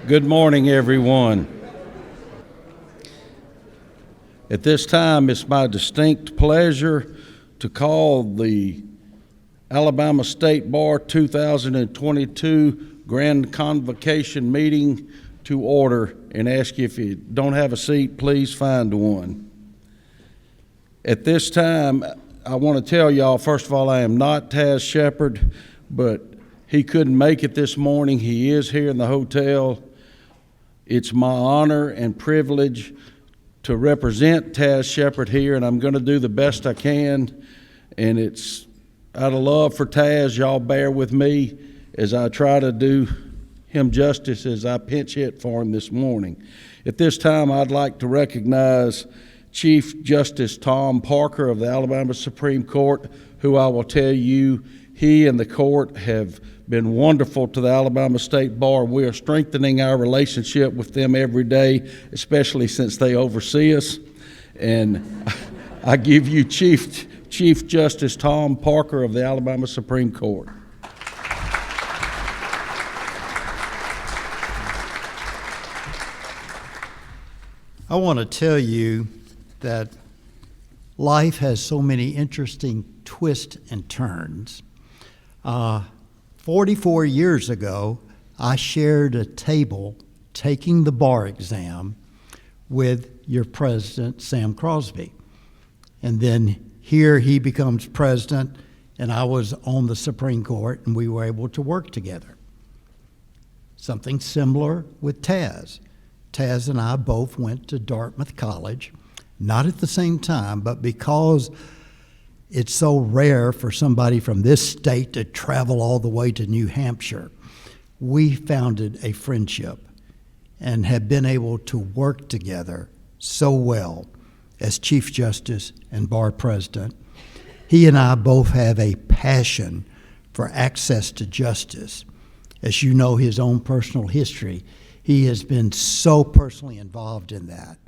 Good morning, everyone. At this time, it's my distinct pleasure to call the Alabama State Bar 2022 Grand Convocation meeting to order and ask you, if you don't have a seat, please find one. At this time, I want to tell y'all, first of all, I am not Taz Shepard, but he couldn't make it this morning. He is here in the hotel. It's my honor and privilege to represent Taz Shepard here, and I'm going to do the best I can. And it's out of love for Taz. Y'all bear with me as I try to do him justice as I pinch hit for him this morning. At this time, I'd like to recognize Chief Justice Tom Parker of the Alabama Supreme Court, who I will tell you, he and the court have been wonderful to the Alabama State Bar. We are strengthening our relationship with them every day, especially since they oversee us. And I give you Chief Justice Tom Parker of the Alabama Supreme Court. I want to tell you that life has so many interesting twists and turns. 44 years ago, I shared a table taking the bar exam with your president, Sam Crosby. And then here he becomes president, and I was on the Supreme Court, and we were able to work together. Something similar with Taz. Taz and I both went to Dartmouth College, not at the same time, but because it's so rare for somebody from this state to travel all the way to New Hampshire, we founded a friendship and have been able to work together so well as Chief Justice and Bar President. He and I both have a passion for access to justice. As you know, his own personal history, he has been so personally involved in that.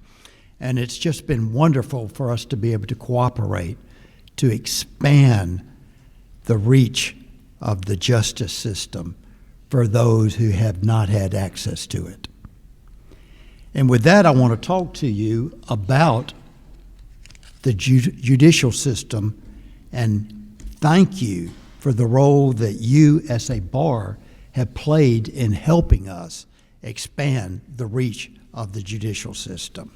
And it's just been wonderful for us to be able to cooperate to expand the reach of the justice system for those who have not had access to it. And with that, I want to talk to you about the judicial system and thank you for the role that you as a bar have played in helping us expand the reach of the judicial system.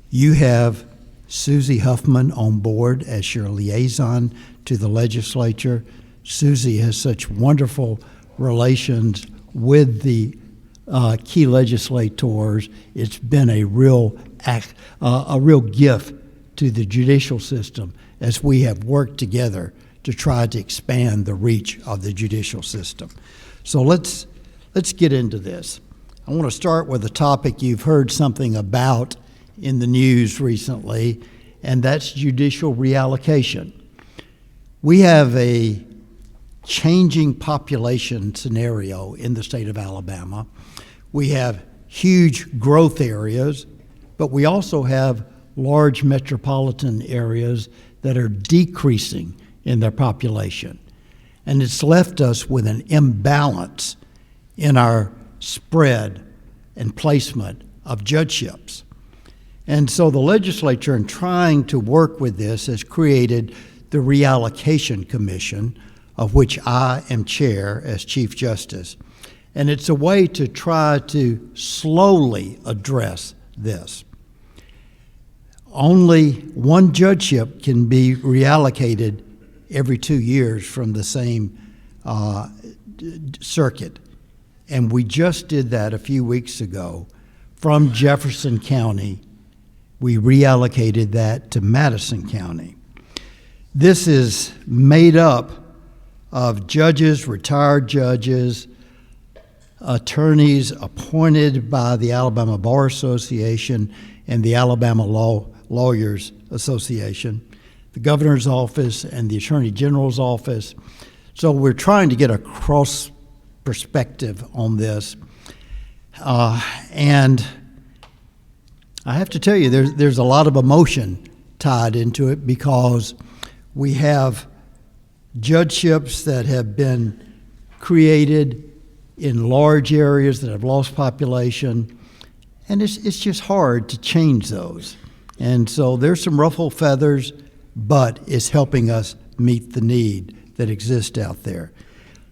You have Susie Huffman on board as your liaison to the legislature. Susie has such wonderful relations with the key legislators. It's been a real gift to the judicial system as we have worked together to try to expand the reach of the judicial system. So let's get into this. I want to start with a topic you've heard something about in the news recently, and that's judicial reallocation. We have a changing population scenario in the state of Alabama. We have huge growth areas, but we also have large metropolitan areas that are decreasing in their population. And it's left us with an imbalance in our spread and placement of judgeships. And so the legislature, in trying to work with this, has created the Reallocation Commission, of which I am chair as Chief Justice. And it's a way to try to slowly address this. Only one judgeship can be reallocated every 2 years from the same circuit. And we just did that a few weeks ago from Jefferson County. We reallocated that to Madison County. This is made up of judges, retired judges, attorneys appointed by the Alabama Bar Association and the Alabama Lawyers Association, the governor's office and the attorney general's office. So we're trying to get a cross perspective on this. And I have to tell you, there's a lot of emotion tied into it because we have judgeships that have been created in large areas that have lost population, and it's just hard to change those. And so there's some ruffled feathers, but it's helping us meet the need that exists out there.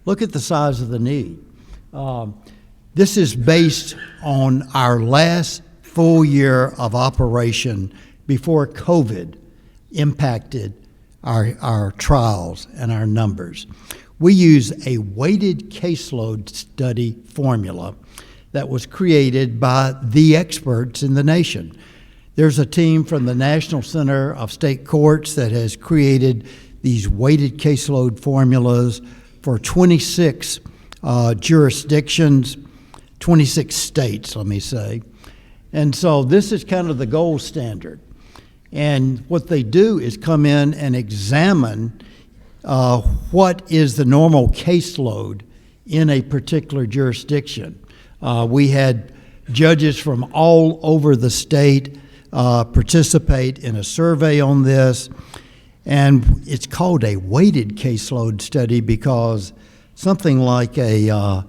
Look at the size of the need. This is based on our last full year of operation before COVID impacted our trials and our numbers. We use a weighted caseload study formula that was created by the experts in the nation. There's a team from the National Center of State Courts that has created these weighted caseload formulas for 26 jurisdictions, 26 states, let me say. And so this is kind of the gold standard. And what they do is come in and examine what is the normal caseload in a particular jurisdiction. We had judges from all over the state participate in a survey on this, and it's called a weighted caseload study because something like a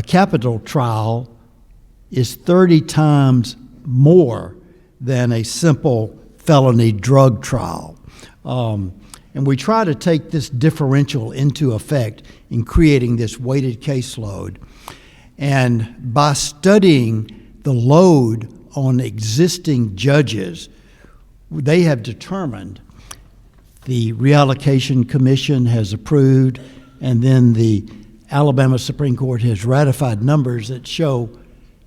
capital trial is 30 times more than a simple felony drug trial. And we try to take this differential into effect in creating this weighted caseload. And by studying the load on existing judges, they have determined, the Reallocation Commission has approved, and then the Alabama Supreme Court has ratified numbers that show,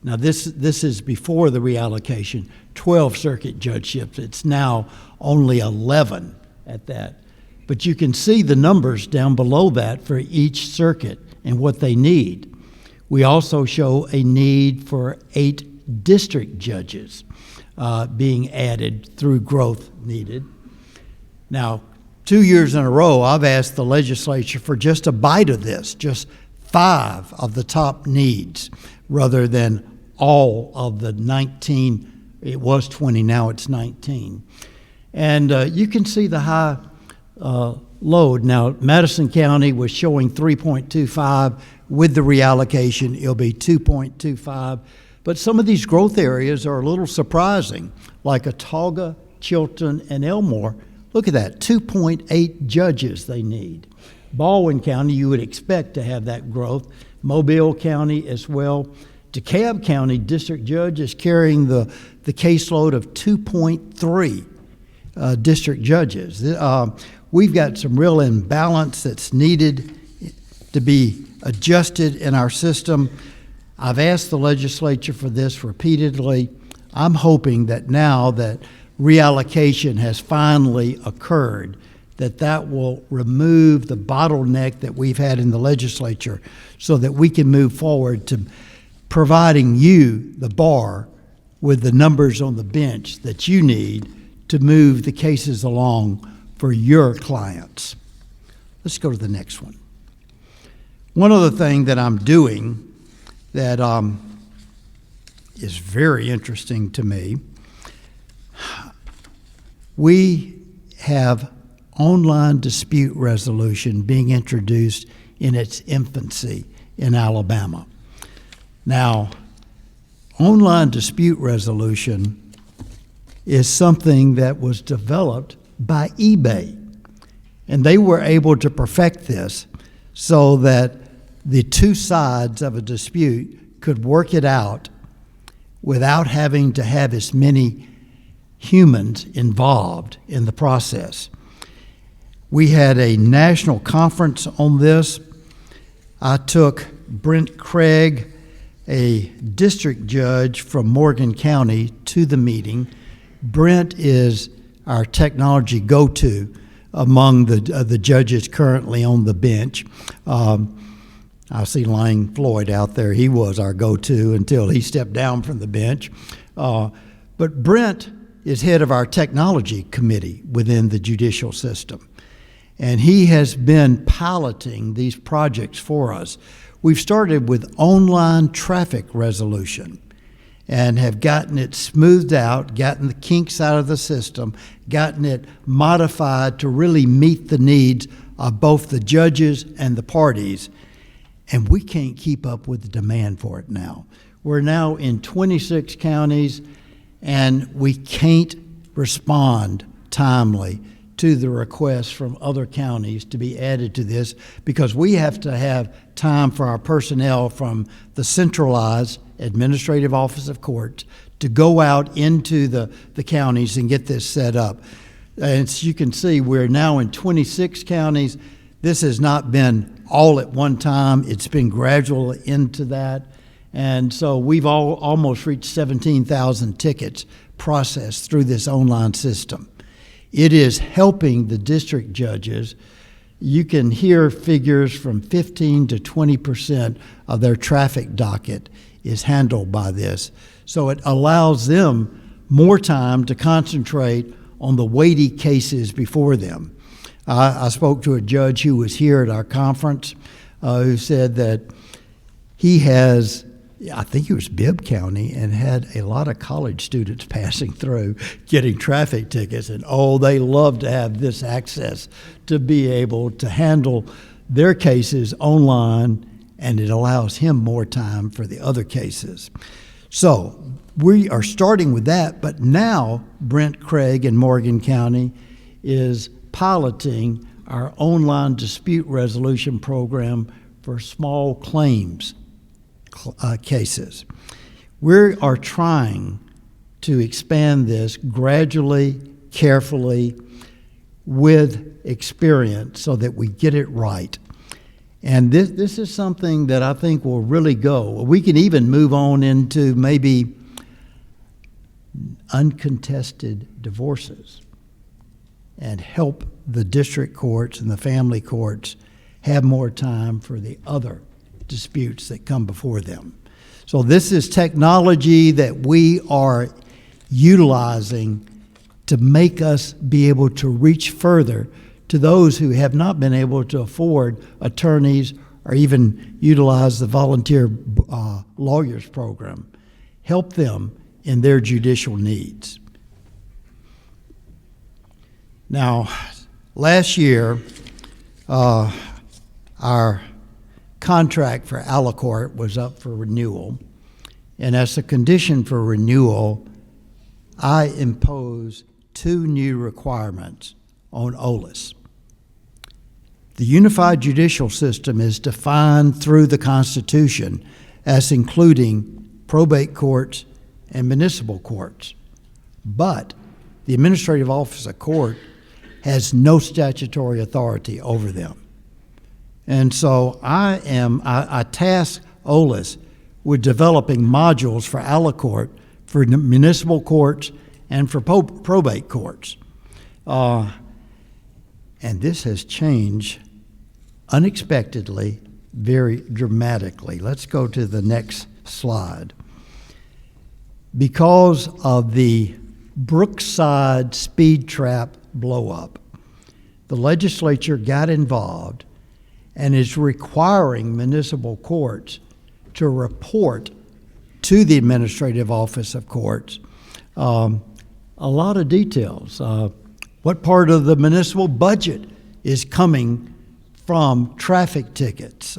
now this is before the reallocation, 12 circuit judgeships. It's now only 11 at that. But you can see the numbers down below that for each circuit and what they need. We also show a need for 8 district judges being added through growth needed. Now, 2 years in a row, I've asked the legislature for just a bite of this, just 5 of the top needs, rather than all of the 19. It was 20, now it's 19. And you can see the high load. Now, Madison County was showing 3.25. With the reallocation, it'll be 2.25. But some of these growth areas are a little surprising, like Autauga, Chilton, and Elmore. Look at that, 2.8 judges they need. Baldwin County, you would expect to have that growth. Mobile County as well. DeKalb County District Judge is carrying the caseload of 2.3 district judges. We've got some real imbalance that's needed to be adjusted in our system. I've asked the legislature for this repeatedly. I'm hoping that now that reallocation has finally occurred, that will remove the bottleneck that we've had in the legislature so that we can move forward to providing you, the bar, with the numbers on the bench that you need to move the cases along for your clients. Let's go to the next one. One other thing that I'm doing that is very interesting to me, we have online dispute resolution being introduced in its infancy in Alabama. Now, online dispute resolution is something that was developed by eBay, and they were able to perfect this so that the two sides of a dispute could work it out without having to have as many humans involved in the process. We had a national conference on this. I took Brent Craig, a district judge from Morgan County, to the meeting. Brent is our technology go-to among the judges currently on the bench. I see Lang Floyd out there. He was our go-to until he stepped down from the bench. But Brent is head of our technology committee within the judicial system. And he has been piloting these projects for us. We've started with online traffic resolution and have gotten it smoothed out, gotten the kinks out of the system, gotten it modified to really meet the needs of both the judges and the parties. and we can't keep up with the demand for it now. We're now in 26 counties, and we can't respond timely to the requests from other counties to be added to this, because we have to have time for our personnel from the centralized administrative office of courts to go out into the counties and get this set up. And as you can see, we're now in 26 counties. This has not been all at one time. It's been gradual into that. And so we've almost reached 17,000 tickets processed through this online system. It is helping the district judges. You can hear figures from 15 to 20% of their traffic docket is handled by this. So it allows them more time to concentrate on the weighty cases before them. I spoke to a judge who was here at our conference who said that he has, I think it was Bibb County, and had a lot of college students passing through getting traffic tickets, and they love to have this access to be able to handle their cases online, and it allows him more time for the other cases. So we are starting with that, but now Brent Craig in Morgan County is piloting our online dispute resolution program for small claims cases. We are trying to expand this gradually, carefully, with experience so that we get it right. And this is something that I think will really go. We can even move on into maybe uncontested divorces and help the district courts and the family courts have more time for the other disputes that come before them. So this is technology that we are utilizing to make us be able to reach further to those who have not been able to afford attorneys or even utilize the volunteer lawyers program. Help them in their judicial needs. Now, last year, our contract for Alicourt was up for renewal, and as a condition for renewal, I imposed 2 new requirements on OLIS. The unified judicial system is defined through the Constitution as including probate courts and municipal courts, but the administrative office of court has no statutory authority over them. And so I tasked OLIS with developing modules for Alicourt for municipal courts and for probate courts. And this has changed unexpectedly, very dramatically. Let's go to the next slide. Because of the Brookside speed trap blow-up, the legislature got involved and is requiring municipal courts to report to the administrative office of courts a lot of details. What part of the municipal budget is coming from traffic tickets?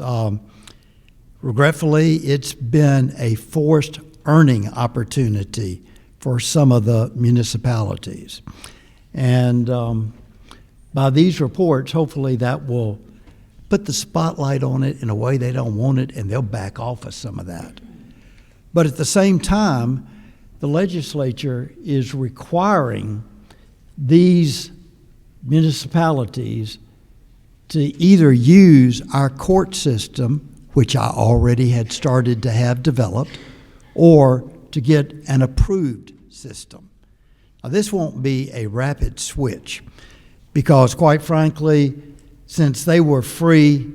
Regretfully, it's been a forced earning opportunity for some of the municipalities. And by these reports, hopefully that will put the spotlight on it in a way they don't want it, and they'll back off of some of that. But at the same time, the legislature is requiring these municipalities to either use our court system, which I already had started to have developed, or to get an approved system. Now, this won't be a rapid switch because, quite frankly, since they were free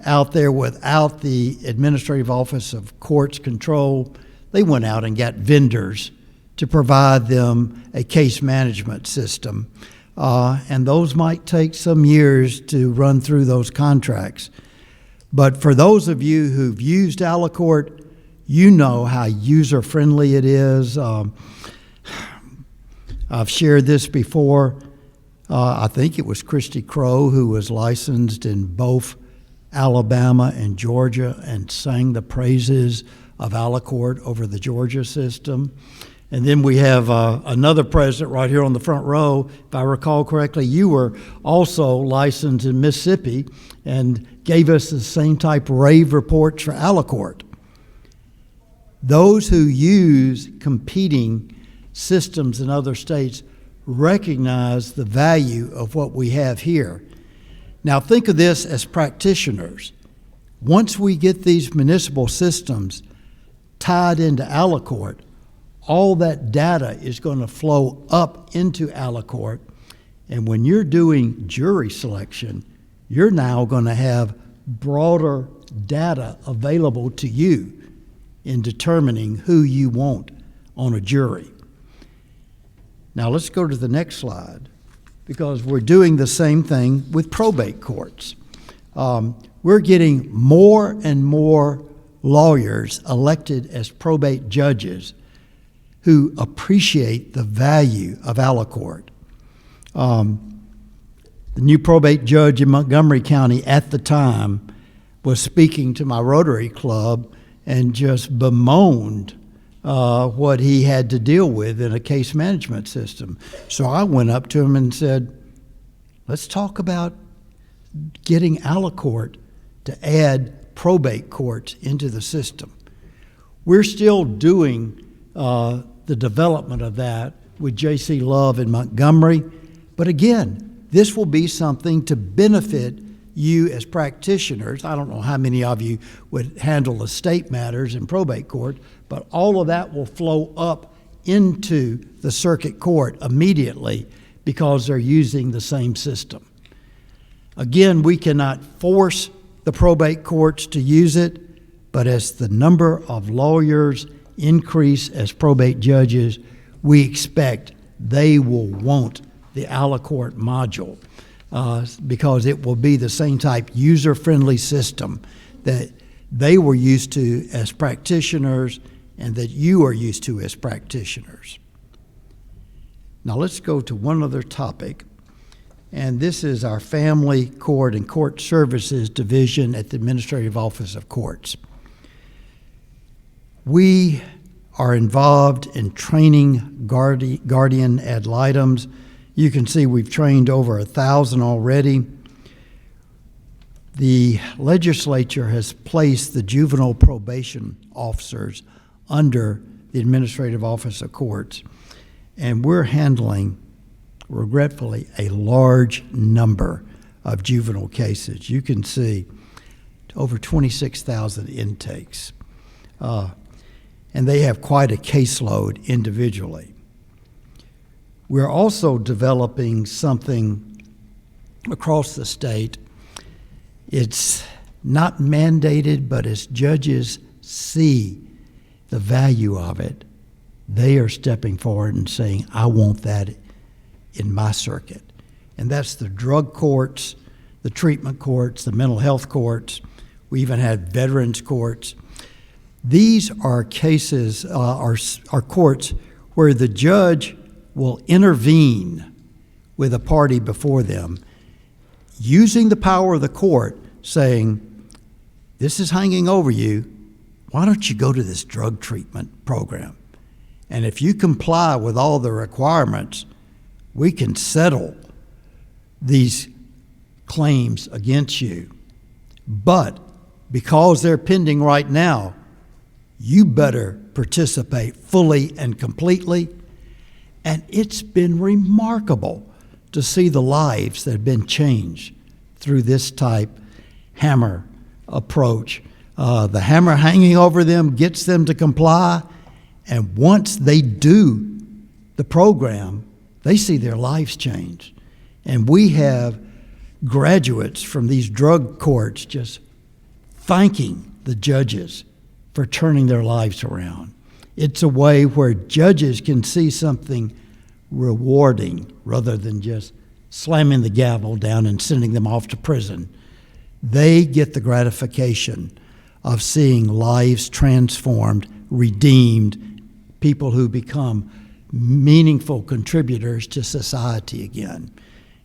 out there without the Administrative Office of Courts control, they went out and got vendors to provide them a case management system. And those might take some years to run through those contracts. But for those of you who've used Alicourt, you know how user-friendly it is. I've shared this before. I think it was Christy Crow who was licensed in both Alabama and Georgia and sang the praises of Aliquot over the Georgia system. And then we have another president right here on the front row. If I recall correctly, you were also licensed in Mississippi and gave us the same type rave reports for Aliquot. Those who use competing systems in other states recognize the value of what we have here. Now think of this as practitioners. Once we get these municipal systems tied into Aliquot, all that data is going to flow up into Aliquot, and when you're doing jury selection, you're now going to have broader data available to you in determining who you want on a jury. Now let's go to the next slide, because we're doing the same thing with probate courts. We're getting more and more lawyers elected as probate judges who appreciate the value of Aliquot. The new probate judge in Montgomery County at the time was speaking to my Rotary Club and just bemoaned what he had to deal with in a case management system. So I went up to him and said, let's talk about getting Aliquot to add probate courts into the system. We're still doing the development of that with J.C. Love in Montgomery. But again, this will be something to benefit you as practitioners. I don't know how many of you would handle estate matters in probate court, but all of that will flow up into the circuit court immediately because they're using the same system. Again, we cannot force the probate courts to use it, but as the number of lawyers increase as probate judges, we expect they will want the Aliquot module because it will be the same type user-friendly system that they were used to as practitioners and that you are used to as practitioners. Now let's go to one other topic, and this is our Family Court and Court Services Division at the Administrative Office of Courts. We are involved in training guardian ad litems. You can see we've trained over 1,000 already. The legislature has placed the juvenile probation officers under the Administrative Office of Courts, and we're handling, regretfully, a large number of juvenile cases. You can see over 26,000 intakes. And they have quite a caseload individually. We're also developing something across the state. It's not mandated, but as judges see the value of it, they are stepping forward and saying, I want that in my circuit. And that's the drug courts, the treatment courts, the mental health courts. We even had veterans courts. These are cases, are courts where the judge will intervene with a party before them, using the power of the court, saying, this is hanging over you, why don't you go to this drug treatment program? And if you comply with all the requirements, we can settle these claims against you. But because they're pending right now, you better participate fully and completely. And it's been remarkable to see the lives that have been changed through this type hammer approach. The hammer hanging over them gets them to comply, and once they do the program, they see their lives change. And we have graduates from these drug courts just thanking the judges for turning their lives around. It's a way where judges can see something rewarding rather than just slamming the gavel down and sending them off to prison. They get the gratification of seeing lives transformed, redeemed, people who become meaningful contributors to society again.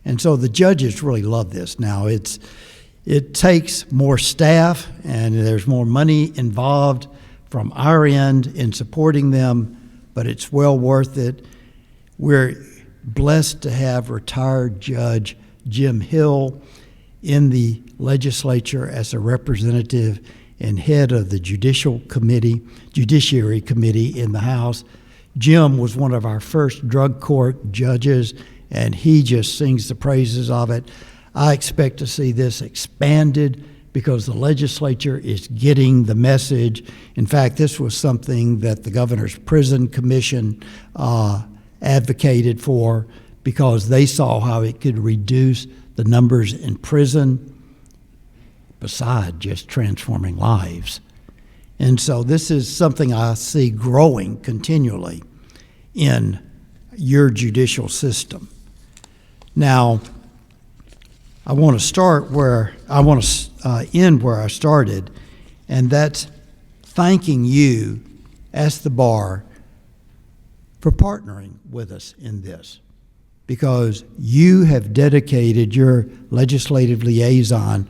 And so the judges really love this now. It takes more staff and there's more money involved from our end in supporting them, but it's well worth it. We're blessed to have retired Judge Jim Hill in the legislature as a representative and head of the Judiciary Committee in the House. Jim was one of our first drug court judges, and he just sings the praises of it. I expect to see this expanded because the legislature is getting the message. In fact, this was something that the Governor's Prison Commission advocated for because they saw how it could reduce the numbers in prison beside just transforming lives. And so this is something I see growing continually in your judicial system. Now, I want to end where I started, and that's thanking you as the bar for partnering with us in this, because you have dedicated your legislative liaison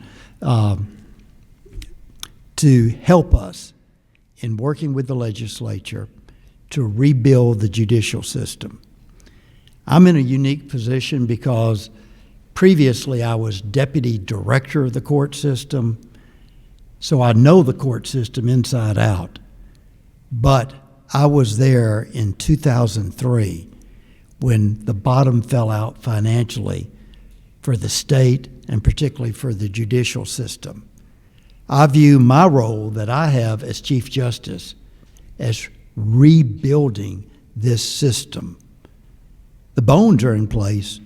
to help us in working with the legislature to rebuild the judicial system. I'm in a unique position because previously I was deputy director of the court system, so I know the court system inside out. But I was there in 2003 when the bottom fell out financially for the state and particularly for the judicial system. I view my role that I have as Chief Justice as rebuilding this system. The bones are in place.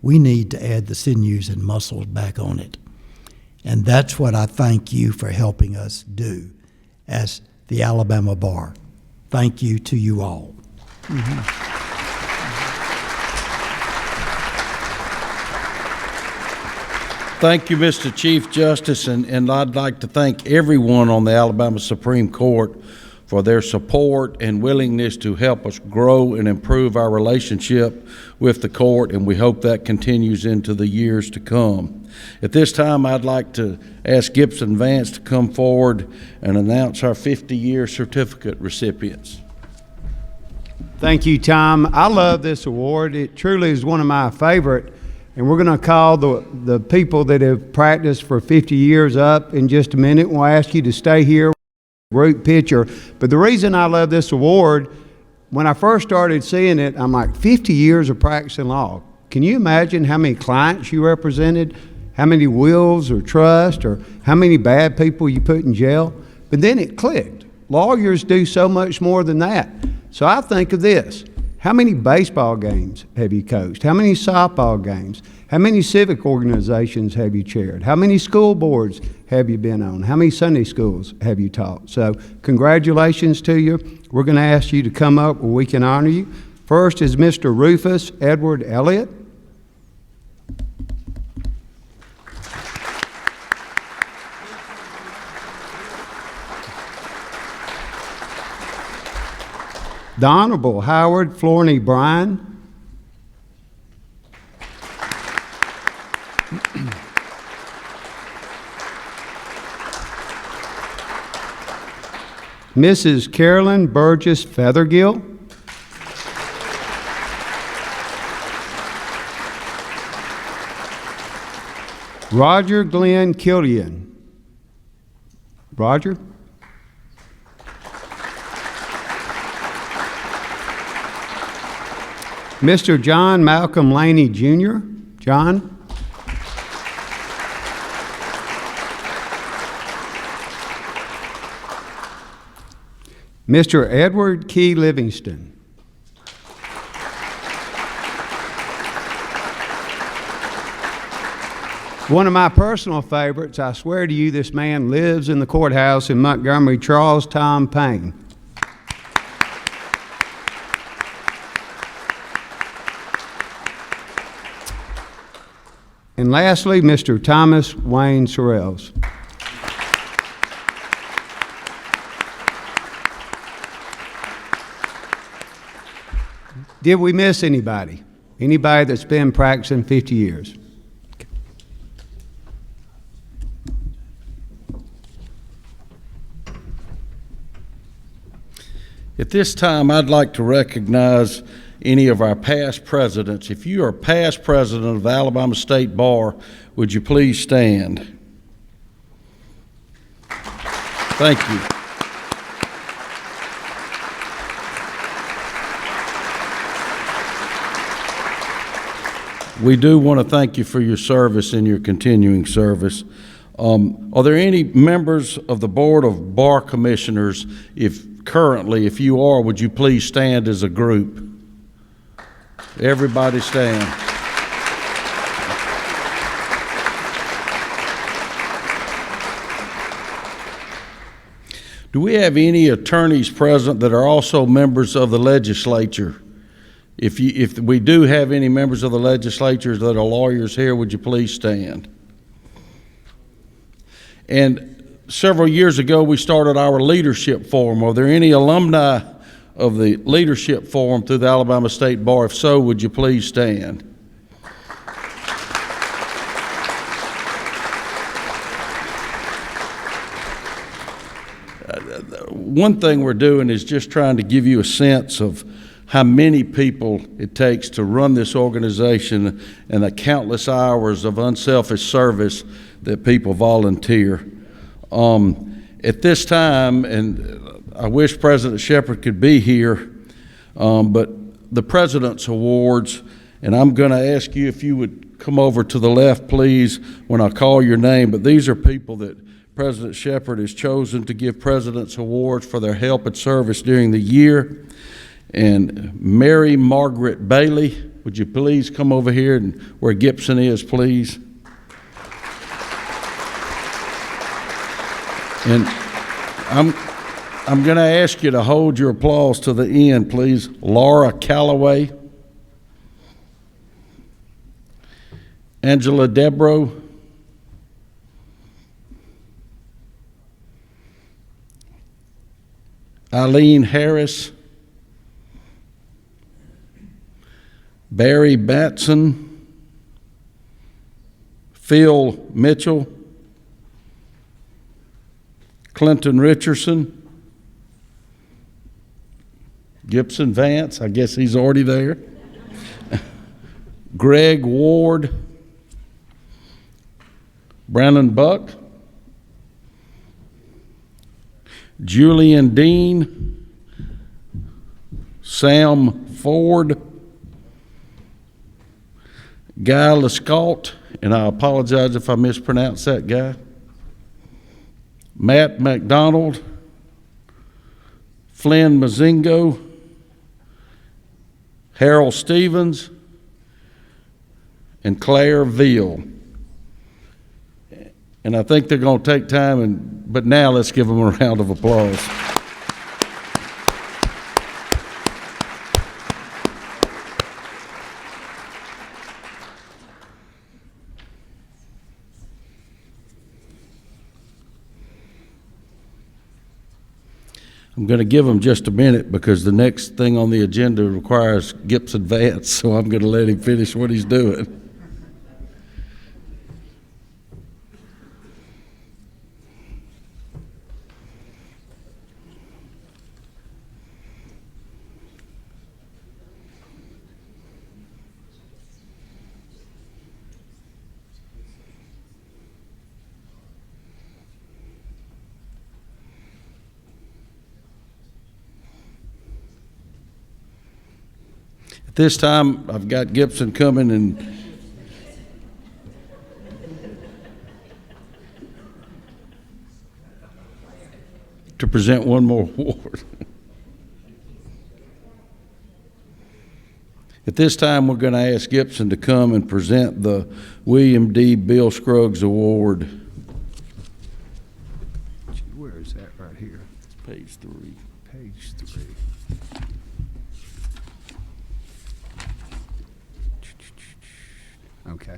We need to add the sinews and muscles back on it. And that's what I thank you for helping us do as the Alabama Bar. Thank you to you all. Thank you, Mr. Chief Justice, and I'd like to thank everyone on the Alabama Supreme Court for their support and willingness to help us grow and improve our relationship with the court, and we hope that continues into the years to come. At this time, I'd like to ask Gibson Vance to come forward and announce our 50-year certificate recipients. Thank you, Tom. I love this award. It truly is one of my favorite, and we're going to call the people that have practiced for 50 years up in just a minute. We'll ask you to stay here. Group picture. But the reason I love this award, when I first started seeing it, I'm like, 50 years of practicing law. Can you imagine how many clients you represented, how many wills or trust, or how many bad people you put in jail? But then it clicked. Lawyers do so much more than that. So I think of this. How many baseball games have you coached? How many softball games? How many civic organizations have you chaired? How many school boards have you been on? How many Sunday schools have you taught? So congratulations to you. We're going to ask you to come up where we can honor you. First is Mr. Rufus Edward Elliott. The Honorable Howard Florney Bryan. Mrs. Carolyn Burgess Fethergill. Roger Glenn Killian. Roger. Mr. John Malcolm Laney Jr. John. Mr. Edward Key Livingston. One of my personal favorites, I swear to you, this man lives in the courthouse in Montgomery, Charles Tom Payne. And lastly, Mr. Thomas Wayne Sorrells. Did we miss anybody? Anybody that's been practicing 50 years? At this time, I'd like to recognize any of our past presidents. If you are past president of the Alabama State Bar, would you please stand? Thank you. We do want to thank you for your service and your continuing service. Are there any members of the Board of Bar Commissioners, if you are, would you please stand as a group? Everybody stand. Do we have any attorneys present that are also members of the legislature? If we do have any members of the legislature that are lawyers here, would you please stand? And several years ago, we started our leadership forum. Are there any alumni of the leadership forum through the Alabama State Bar? If so, would you please stand? One thing we're doing is just trying to give you a sense of how many people it takes to run this organization and the countless hours of unselfish service that people volunteer. At this time, and I wish President Shepherd could be here, but the President's Awards, and I'm going to ask you if you would come over to the left, please, when I call your name, but these are people that President Shepherd has chosen to give President's Awards for their help and service during the year. And Mary Margaret Bailey, would you please come over here and where Gibson is, please? And I'm going to ask you to hold your applause to the end, please. Laura Calloway, Angela Debro, Eileen Harris, Barry Batson, Phil Mitchell, Clinton Richardson, Gibson Vance, I guess he's already there, Greg Ward, Brandon Buck, Julian Dean, Sam Ford, Guy Lescaut, and I apologize if I mispronounce that guy, Matt McDonald, Flynn Mazingo, Harold Stevens, and Claire Veal. And I think they're going to take time, but now let's give them a round of applause. I'm going to give them just a minute because the next thing on the agenda requires Gibson Vance, so I'm going to let him finish what he's doing. At this time, I've got Gibson coming and to present one more award. At this time, we're going to ask Gibson to come and present the William D. Bill Scruggs Award. Where is that right here? It's page 3. Page 3. Okay.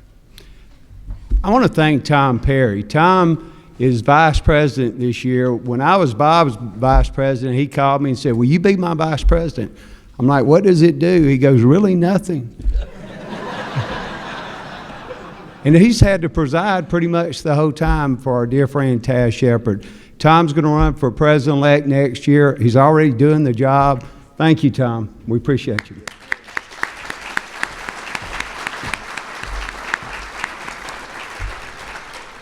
I want to thank Tom Perry. Tom is vice president this year. When I was Bob's vice president, he called me and said, "Will you be my vice president?" I'm like, "What does it do?" He goes, "Really nothing." And he's had to preside pretty much the whole time for our dear friend Taz Shepard. Tom's going to run for president-elect next year. He's already doing the job. Thank you, Tom. We appreciate you.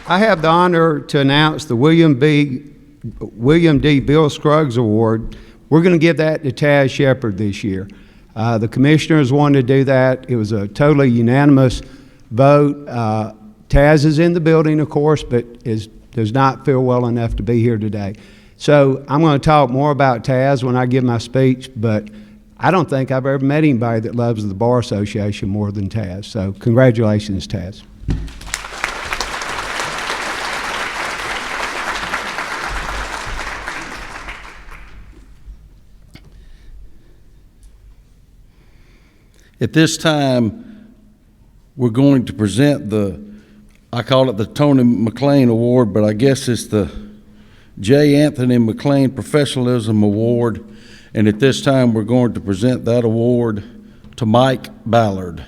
I have the honor to announce the William D. Bill Scruggs Award. We're going to give that to Taz Shepard this year. The commissioners wanted to do that. It was a totally unanimous vote. Taz is in the building, of course, but does not feel well enough to be here today. So I'm going to talk more about Taz when I give my speech, but I don't think I've ever met anybody that loves the Bar Association more than Taz. So congratulations, Taz. At this time, we're going to present I call it the Tony McLean Award, but I guess it's the J. Anthony McLean Professionalism Award. And at this time, we're going to present that award to Mike Ballard.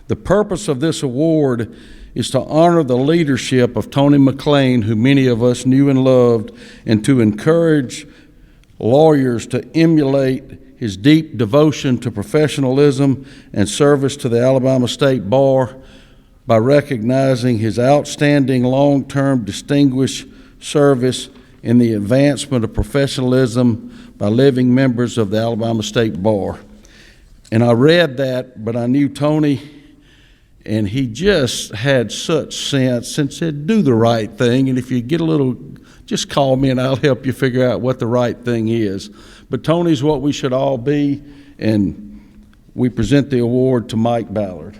The purpose of this award is to honor the leadership of Tony McLean, who many of us knew and loved, and to encourage lawyers to emulate his deep devotion to professionalism and service to the Alabama State Bar by recognizing his outstanding long-term distinguished service in the advancement of professionalism by living members of the Alabama State Bar. And I read that, but I knew Tony, and he just had such sense and said, do the right thing, and if you get a little, just call me and I'll help you figure out what the right thing is. But Tony's what we should all be, and we present the award to Mike Ballard.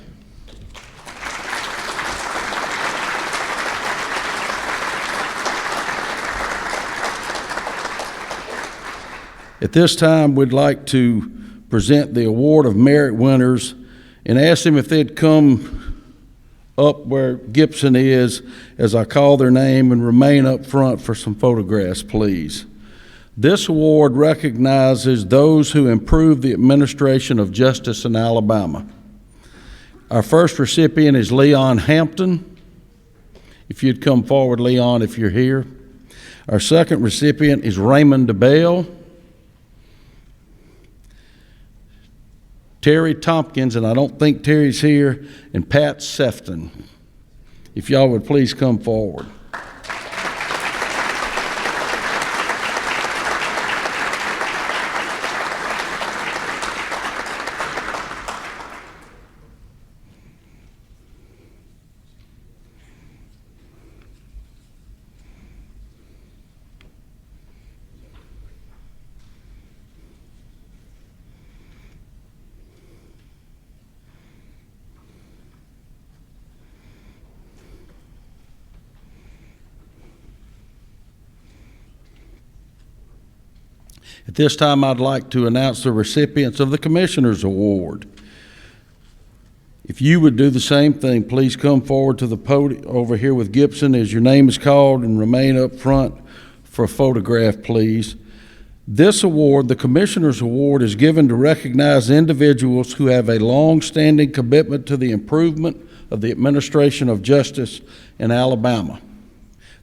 At this time, we'd like to present the Award of Merit winners and ask them if they'd come up where Gibson is as I call their name and remain up front for some photographs, please. This award recognizes those who improve the administration of justice in Alabama. Our first recipient is Leon Hampton. If you'd come forward, Leon, if you're here. Our second recipient is Raymond DeBell. Terry Tompkins, and I don't think Terry's here, and Pat Sefton. If y'all would please come forward. At this time, I'd like to announce the recipients of the Commissioner's Award. If you would do the same thing, please come forward to the podium over here with Gibson as your name is called and remain up front for a photograph, please. This award, the Commissioner's Award, is given to recognize individuals who have a long-standing commitment to the improvement of the administration of justice in Alabama.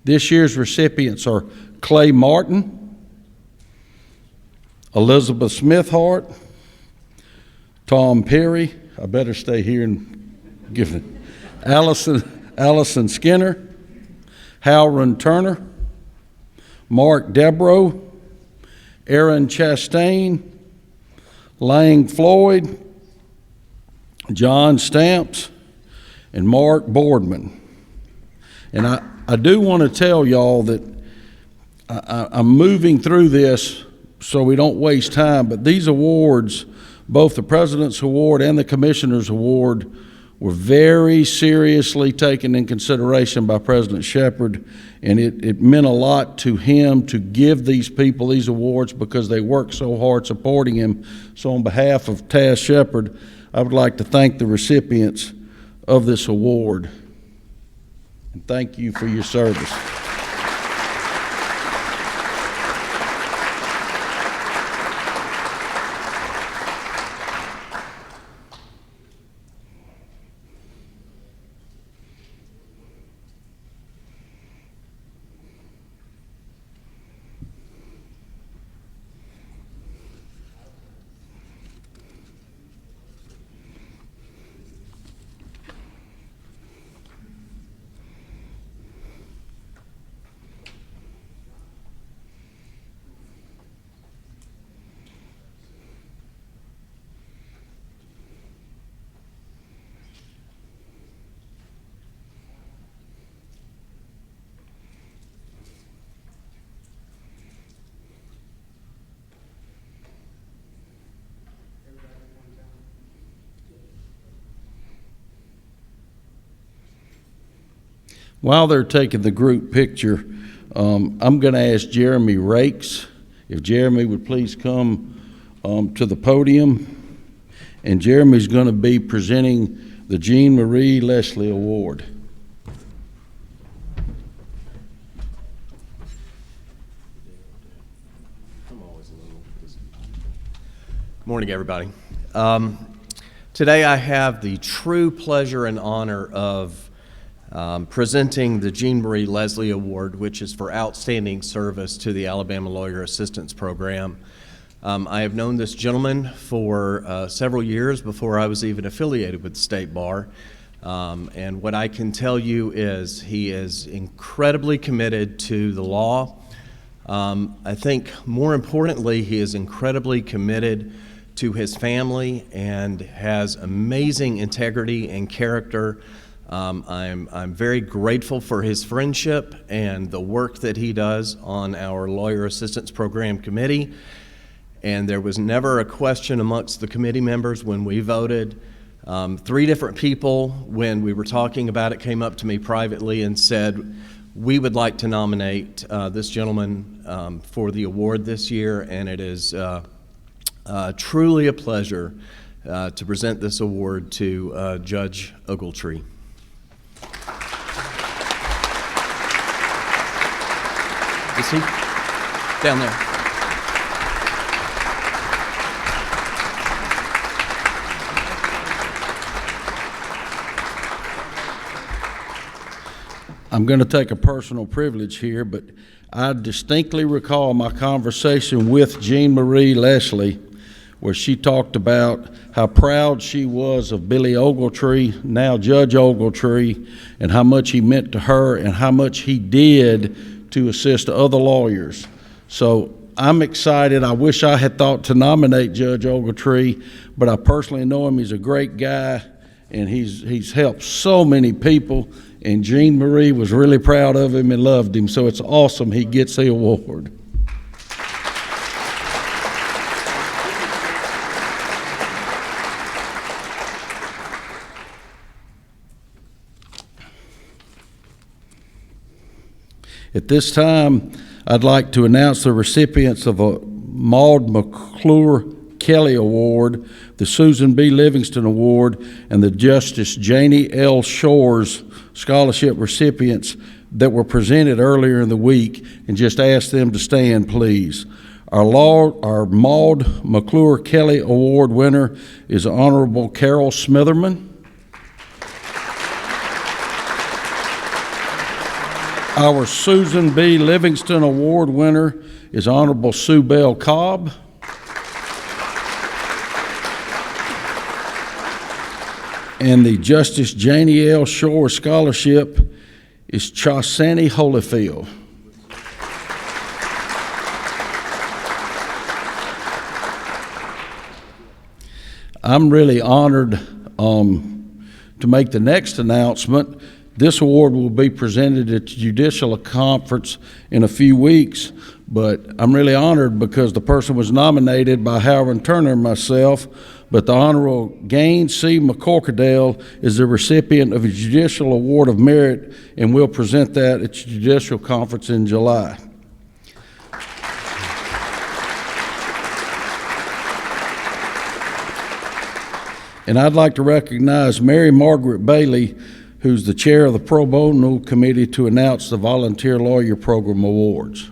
This year's recipients are Clay Martin, Elizabeth Smithhart, Tom Perry, I better stay here and give it, Allison Skinner, Halron Turner, Mark Debro, Aaron Chastain, Lang Floyd, John Stamps, and Mark Boardman. And I do want to tell y'all that I'm moving through this so we don't waste time, but these awards, both the President's Award and the Commissioner's Award, were very seriously taken in consideration by President Shepard, and it meant a lot to him to give these people these awards because they worked so hard supporting him. So on behalf of Taz Shepard, I would like to thank the recipients of this award, and thank you for your service. While they're taking the group picture, I'm going to ask Jeremy Rakes, if Jeremy would please come to the podium. And Jeremy's going to be presenting the Jean Marie Leslie Award. Morning, everybody. Today I have the true pleasure and honor of presenting the Jean Marie Leslie Award, which is for outstanding service to the Alabama Lawyer Assistance Program. I have known this gentleman for several years before I was even affiliated with the State Bar. And what I can tell you is he is incredibly committed to the law. I think more importantly, he is incredibly committed to his family and has amazing integrity and character. I'm very grateful for his friendship and the work that he does on our Lawyer Assistance Program Committee. And there was never a question amongst the committee members when we voted. 3 different people, when we were talking about it, came up to me privately and said, we would like to nominate this gentleman for the award this year, and it is truly a pleasure to present this award to Judge Ogletree. Is he down there? I'm going to take a personal privilege here, but I distinctly recall my conversation with Jean Marie Leslie, where she talked about how proud she was of Billy Ogletree, now Judge Ogletree, and how much he meant to her and how much he did to assist other lawyers. So I'm excited. I wish I had thought to nominate Judge Ogletree, but I personally know him. He's a great guy, and he's helped so many people, and Jean Marie was really proud of him and loved him, so it's awesome he gets the award. At this time, I'd like to announce the recipients of a Maud McClure Kelly Award, the Susan B. Livingston Award, and the Justice Janie L. Shores Scholarship recipients that were presented earlier in the week, and just ask them to stand, please. Our Maud McClure Kelly Award winner is Honorable Carol Smitherman. Our Susan B. Livingston Award winner is Honorable Sue Bell Cobb. And the Justice Janie L. Shore Scholarship is Chasani Holyfield. I'm really honored to make the next announcement. This award will be presented at the Judicial Conference in a few weeks, but I'm really honored because the person was nominated by Howard Turner and myself, but the Honorable Gaines C. McCorkadale is the recipient of a Judicial Award of Merit, and we'll present that at the Judicial Conference in July. And I'd like to recognize Mary Margaret Bailey, who's the chair of the Pro Bono Committee, to announce the Volunteer Lawyer Program Awards.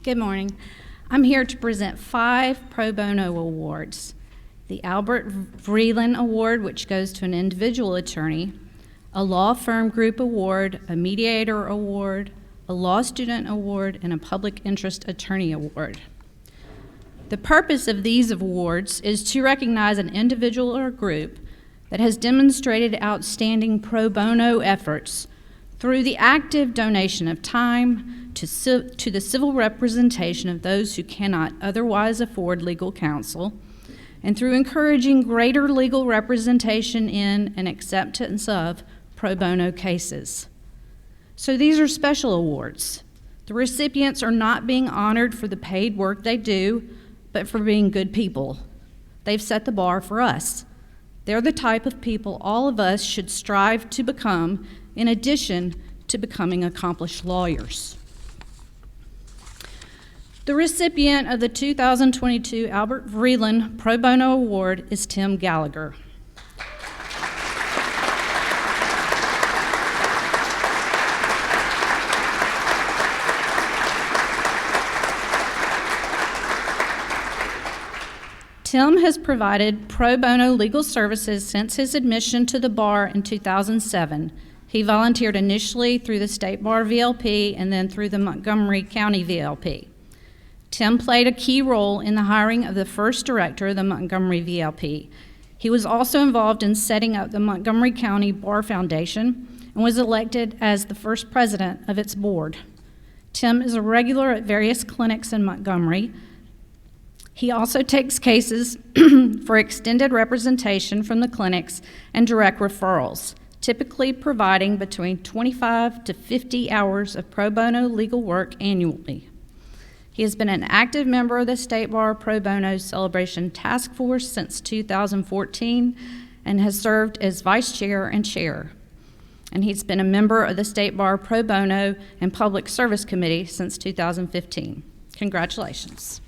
Good morning. I'm here to present 5 Pro Bono Awards. The Albert Vreeland Award, which goes to an individual attorney, a law firm group award, a mediator award, a law student award, and a public interest attorney award. The purpose of these awards is to recognize an individual or group that has demonstrated outstanding pro bono efforts through the active donation of time to the civil representation of those who cannot otherwise afford legal counsel, and through encouraging greater legal representation in and acceptance of pro bono cases. So these are special awards. The recipients are not being honored for the paid work they do, but for being good people. They've set the bar for us. They're the type of people all of us should strive to become, in addition to becoming accomplished lawyers. The recipient of the 2022 Albert Vreeland Pro Bono Award is Tim Gallagher. Tim has provided pro bono legal services since his admission to the bar in 2007. He volunteered initially through the State Bar VLP and then through the Montgomery County VLP. Tim played a key role in the hiring of the first director of the Montgomery VLP. He was also involved in setting up the Montgomery County Bar Foundation and was elected as the first president of its board. Tim is a regular at various clinics in Montgomery. He also takes cases for extended representation from the clinics and direct referrals, typically providing between 25 to 50 hours of pro bono legal work annually. He has been an active member of the State Bar Pro Bono Celebration Task Force since 2014 and has served as vice chair and chair. And he's been a member of the State Bar Pro Bono and Public Service Committee since 2015. Congratulations.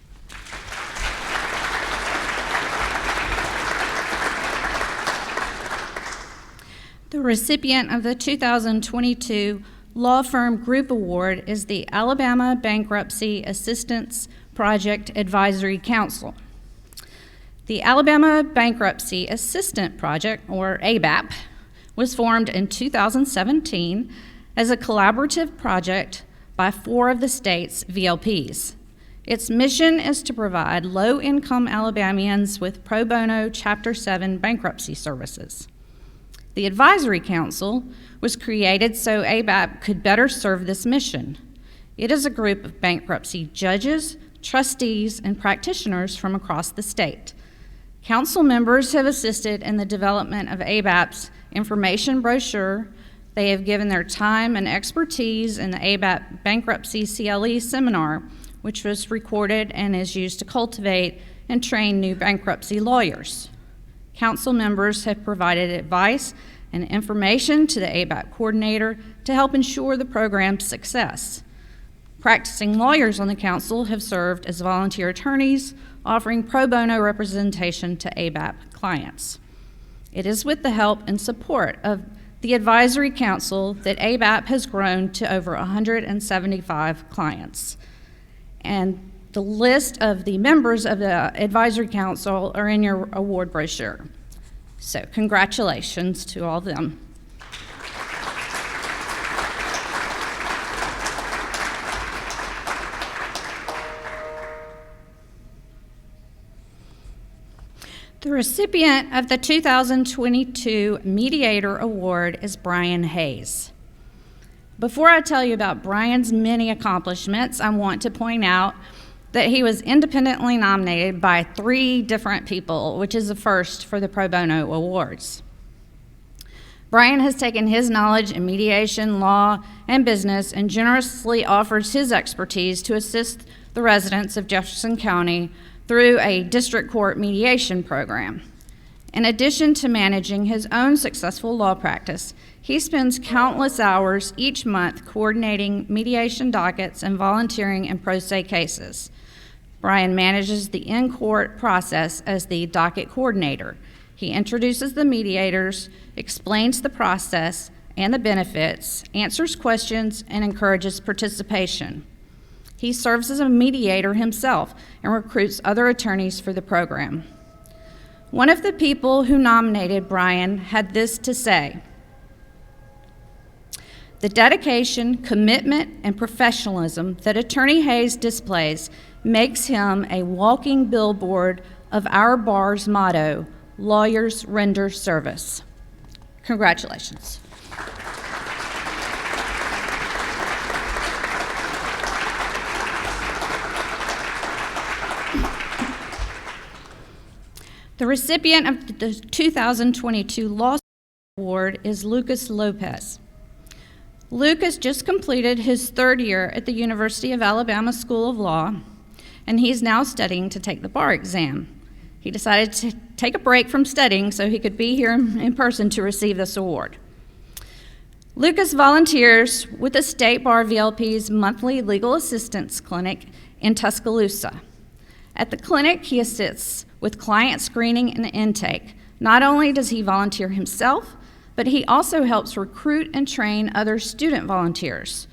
The recipient of the 2022 Law Firm Group Award is the Alabama Bankruptcy Assistance Project Advisory Council. The Alabama Bankruptcy Assistant Project, or ABAP, was formed in 2017 as a collaborative project by 4 of the state's VLPs. Its mission is to provide low-income Alabamians with pro bono Chapter 7 bankruptcy services. The Advisory Council was created so ABAP could better serve this mission. It is a group of bankruptcy judges, trustees, and practitioners from across the state. Council members have assisted in the development of ABAP's information brochure. They have given their time and expertise in the ABAP Bankruptcy CLE seminar, which was recorded and is used to cultivate and train new bankruptcy lawyers. Council members have provided advice and information to the ABAP coordinator to help ensure the program's success. Practicing lawyers on the council have served as volunteer attorneys, offering pro bono representation to ABAP clients. It is with the help and support of the Advisory Council that ABAP has grown to over 175 clients. And the list of the members of the Advisory Council are in your award brochure. So congratulations to all of them. The recipient of the 2022 Mediator Award is Brian Hayes. Before I tell you about Brian's many accomplishments, I want to point out that he was independently nominated by 3 different people, which is a first for the Pro Bono Awards. Brian has taken his knowledge in mediation, law, and business and generously offers his expertise to assist the residents of Jefferson County through a district court mediation program. In addition to managing his own successful law practice, he spends countless hours each month coordinating mediation dockets and volunteering in pro se cases. Brian manages the in-court process as the docket coordinator. He introduces the mediators, explains the process and the benefits, answers questions, and encourages participation. He serves as a mediator himself and recruits other attorneys for the program. One of the people who nominated Brian had this to say: "The dedication, commitment, and professionalism that Attorney Hayes displays makes him a walking billboard of our bar's motto, lawyers render service." Congratulations. The recipient of the 2022 Law Award is Lucas Lopez. Lucas just completed his third year at the University of Alabama School of Law, and he's now studying to take the bar exam. He decided to take a break from studying so he could be here in person to receive this award. Lucas volunteers with the State Bar VLP's monthly legal assistance clinic in Tuscaloosa. At the clinic, he assists with client screening and intake. Not only does he volunteer himself, but he also helps recruit and train other student volunteers.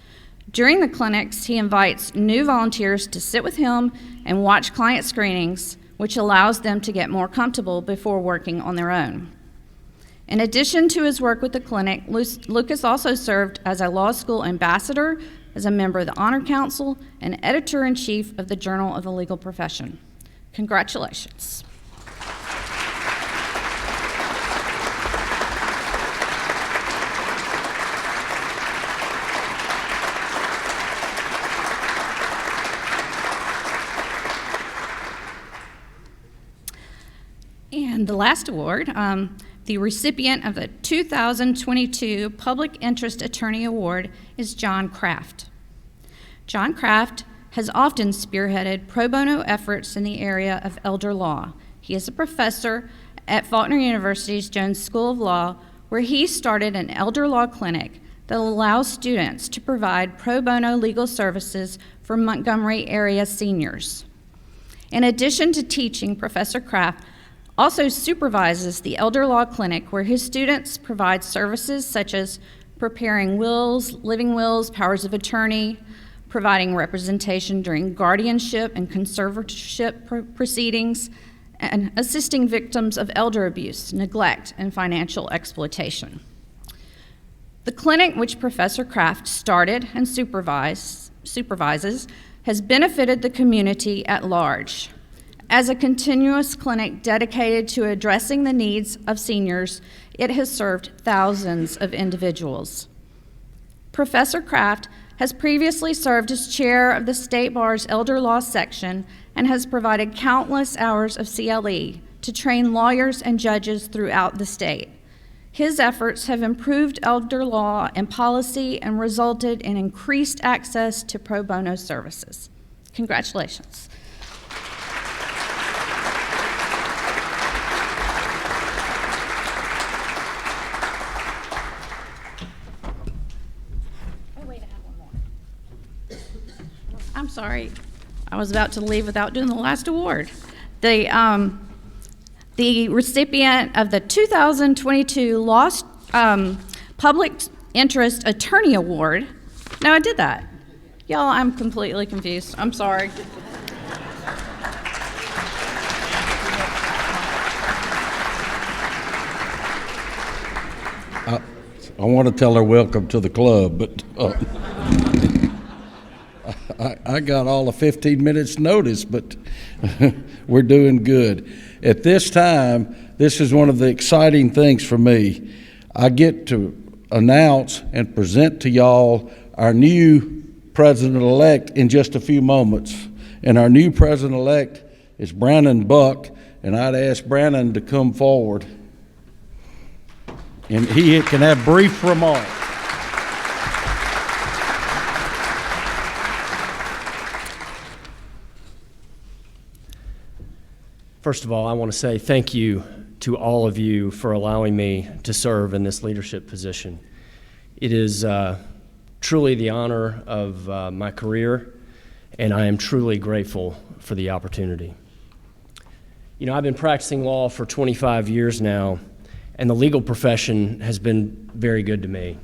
During the clinics, he invites new volunteers to sit with him and watch client screenings, which allows them to get more comfortable before working on their own. In addition to his work with the clinic, Lucas also served as a law school ambassador, as a member of the Honor Council, and editor-in-chief of the Journal of the Legal Profession. Congratulations. And the last award, the recipient of the 2022 Public Interest Attorney Award is John Kraft. John Kraft has often spearheaded pro bono efforts in the area of elder law. He is a professor at Faulkner University's Jones School of Law, where he started an elder law clinic that allows students to provide pro bono legal services for Montgomery area seniors. In addition to teaching, Professor Kraft also supervises the Elder Law Clinic, where his students provide services such as preparing wills, living wills, powers of attorney, providing representation during guardianship and conservatorship proceedings, and assisting victims of elder abuse, neglect, and financial exploitation. The clinic, which Professor Kraft started and supervises, has benefited the community at large. As a continuous clinic dedicated to addressing the needs of seniors, it has served thousands of individuals. Professor Kraft has previously served as chair of the State Bar's Elder Law Section and has provided countless hours of CLE to train lawyers and judges throughout the state. His efforts have improved elder law and policy and resulted in increased access to pro bono services. Congratulations. I'm sorry, I was about to leave without doing the last award. The recipient of the 2022 Public Interest Attorney Award. No, I did that. Y'all, I'm completely confused. I'm sorry. I want to tell her welcome to the club, but I got all of 15 minutes notice, but we're doing good. At this time, this is one of the exciting things for me. I get to announce and present to y'all our new president-elect in just a few moments. And our new president-elect is Brannon Buck, and I'd ask Brannon to come forward. And he can have brief remarks. First of all, I want to say thank you to all of you for allowing me to serve in this leadership position. It is truly the honor of my career, and I am truly grateful for the opportunity. You know, I've been practicing law for 25 years now, and the legal profession has been very good to me.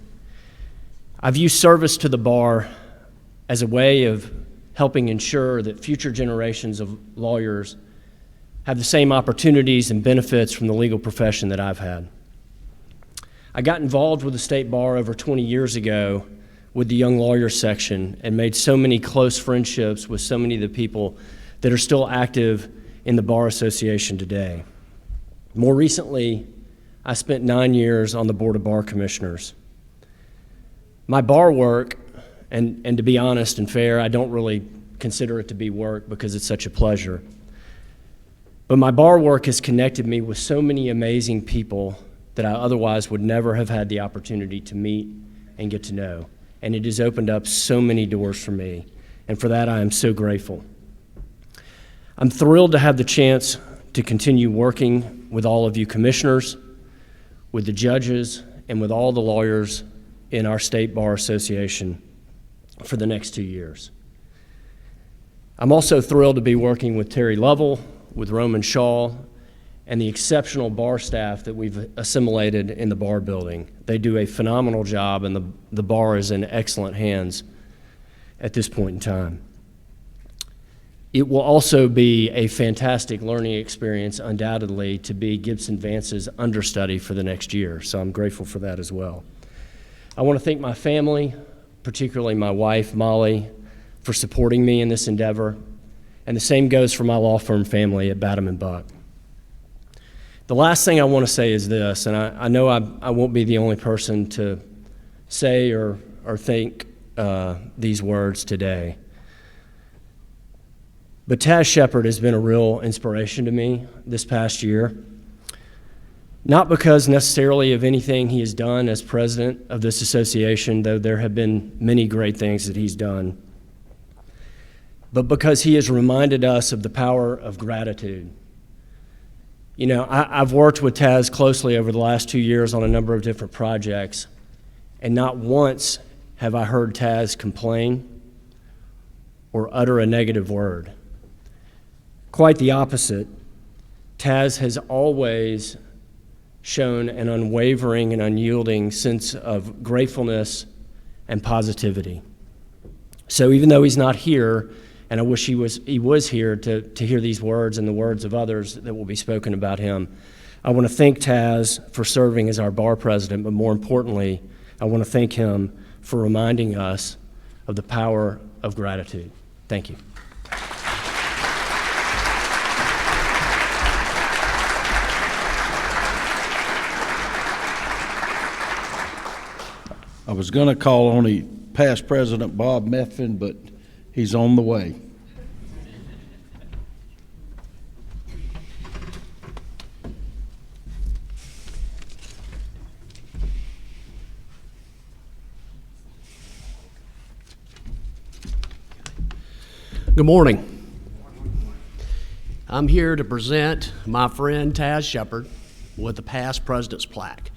I view service to the bar as a way of helping ensure that future generations of lawyers have the same opportunities and benefits from the legal profession that I've had. I got involved with the State Bar over 20 years ago with the Young Lawyers section and made so many close friendships with so many of the people that are still active in the Bar Association today. More recently, I spent 9 years on the Board of Bar Commissioners. My bar work, and to be honest and fair, I don't really consider it to be work because it's such a pleasure. But my bar work has connected me with so many amazing people that I otherwise would never have had the opportunity to meet and get to know. and it has opened up so many doors for me, and for that I am so grateful. I'm thrilled to have the chance to continue working with all of you commissioners, with the judges, and with all the lawyers in our State Bar Association for the next 2 years. I'm also thrilled to be working with Terry Lovell, with Roman Shaw, and the exceptional bar staff that we've assimilated in the bar building. They do a phenomenal job, and the bar is in excellent hands at this point in time. It will also be a fantastic learning experience, undoubtedly, to be Gibson Vance's understudy for the next year, so I'm grateful for that as well. I want to thank my family, particularly my wife, Molly, for supporting me in this endeavor, and the same goes for my law firm family at Badham & Buck. The last thing I want to say is this, and I know I won't be the only person to say or think these words today. But Taz Shepard has been a real inspiration to me this past year, not because necessarily of anything he has done as president of this association, though there have been many great things that he's done, but because he has reminded us of the power of gratitude. You know, I've worked with Taz closely over the last 2 years on a number of different projects, and not once have I heard Taz complain or utter a negative word. Quite the opposite. Taz has always shown an unwavering and unyielding sense of gratefulness and positivity. So even though he's not here, and I wish he was here to hear these words and the words of others that will be spoken about him, I want to thank Taz for serving as our bar president, but more importantly, I want to thank him for reminding us of the power of gratitude. Thank you. I was going to call on the past president, Bob Methvin, but he's on the way. Good morning. I'm here to present my friend Taz Shepard with the past president's plaque.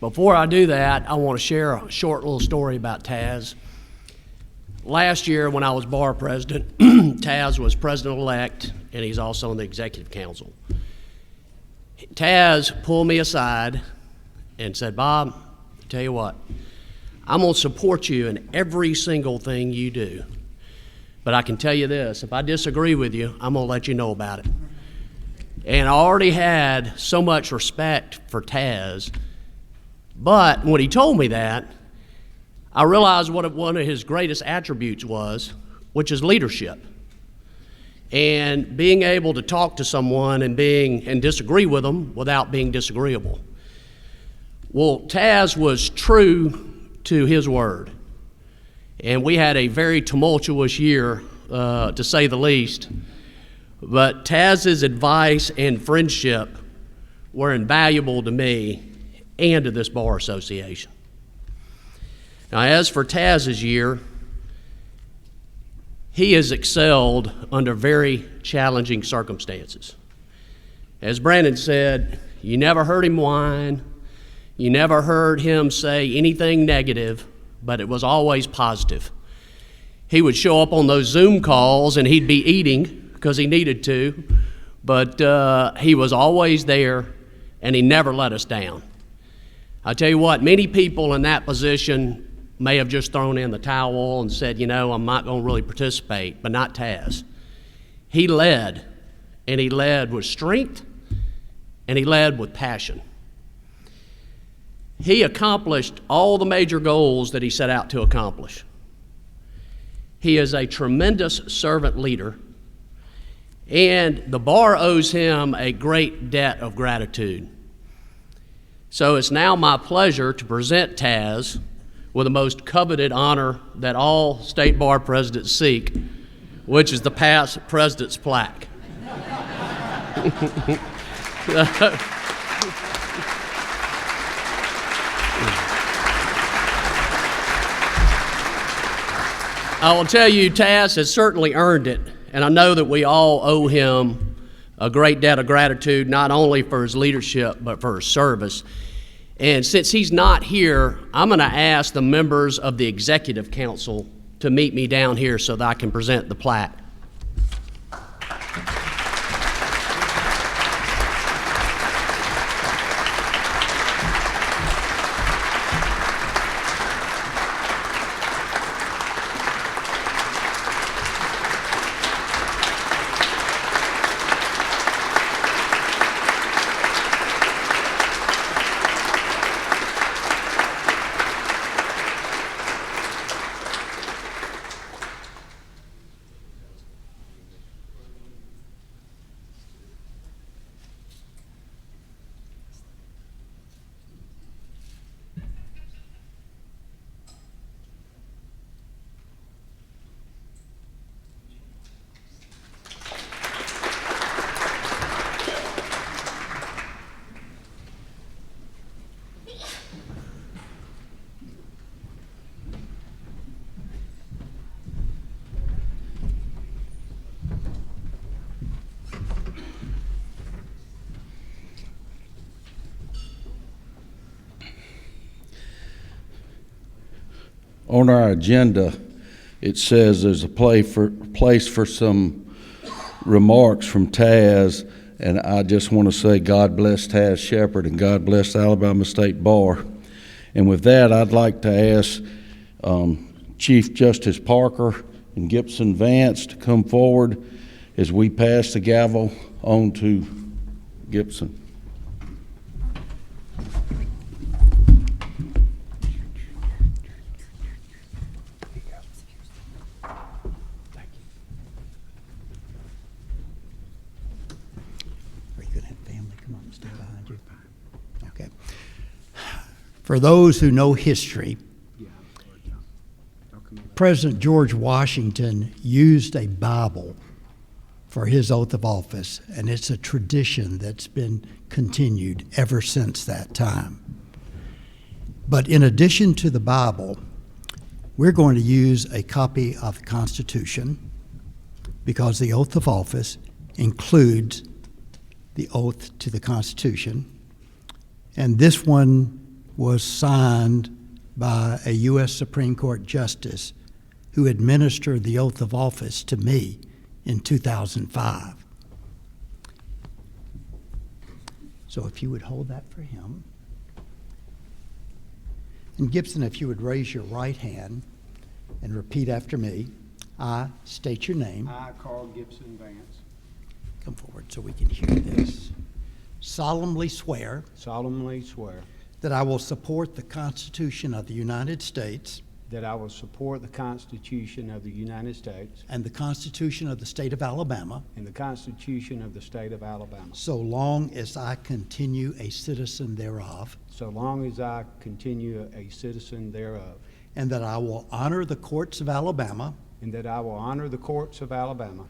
Before I do that, I want to share a short little story about Taz. Last year when I was bar president, Taz was president-elect, and he's also on the executive council. Taz pulled me aside and said, "Bob, tell you what, I'm going to support you in every single thing you do. But I can tell you this, if I disagree with you, I'm going to let you know about it." And I already had so much respect for Taz, but when he told me that, I realized what one of his greatest attributes was, which is leadership. And being able to talk to someone and disagree with them without being disagreeable. Well, Taz was true to his word. And we had a very tumultuous year, to say the least. But Taz's advice and friendship were invaluable to me and to this bar association. Now, as for Taz's year, he has excelled under very challenging circumstances. As Brandon said, you never heard him whine, you never heard him say anything negative, but it was always positive. He would show up on those Zoom calls and he'd be eating because he needed to, but he was always there and he never let us down. I tell you what, many people in that position may have just thrown in the towel and said, you know, I'm not going to really participate, but not Taz. He led, and he led with strength, and he led with passion. He accomplished all the major goals that he set out to accomplish. He is a tremendous servant leader, and the bar owes him a great debt of gratitude. So it's now my pleasure to present Taz with the most coveted honor that all state bar presidents seek, which is the past president's plaque. I will tell you, Taz has certainly earned it, and I know that we all owe him a great debt of gratitude, not only for his leadership, but for his service. And since he's not here, I'm going to ask the members of the Executive Council to meet me down here so that I can present the plaque. On our agenda, it says there's a place for some remarks from Taz, and I just want to say God bless Taz Shepard and God bless the Alabama State Bar. And with that, I'd like to ask Chief Justice Parker and Gibson Vance to come forward as we pass the gavel on to Gibson. For those who know history, President George Washington used a Bible for his oath of office, and it's a tradition that's been continued ever since that time. But in addition to the Bible, we're going to use a copy of the Constitution because the oath of office includes the oath to the Constitution, and this one was signed by a U.S. Supreme Court justice who administered the oath of office to me in 2005. So if you would hold that for him. And Gibson, if you would raise your right hand and repeat after me. I state your name. I, Carl Gibson Vance, Come forward so we can hear this. Solemnly swear solemnly swear that I will support the Constitution of the United States that I will support the Constitution of the United States and the Constitution of the State of Alabama, and the Constitution of the State of Alabama, so long as I continue a citizen thereof, so long as I continue a citizen thereof, and that I will honor the courts of Alabama, and that I will honor the courts of Alabama,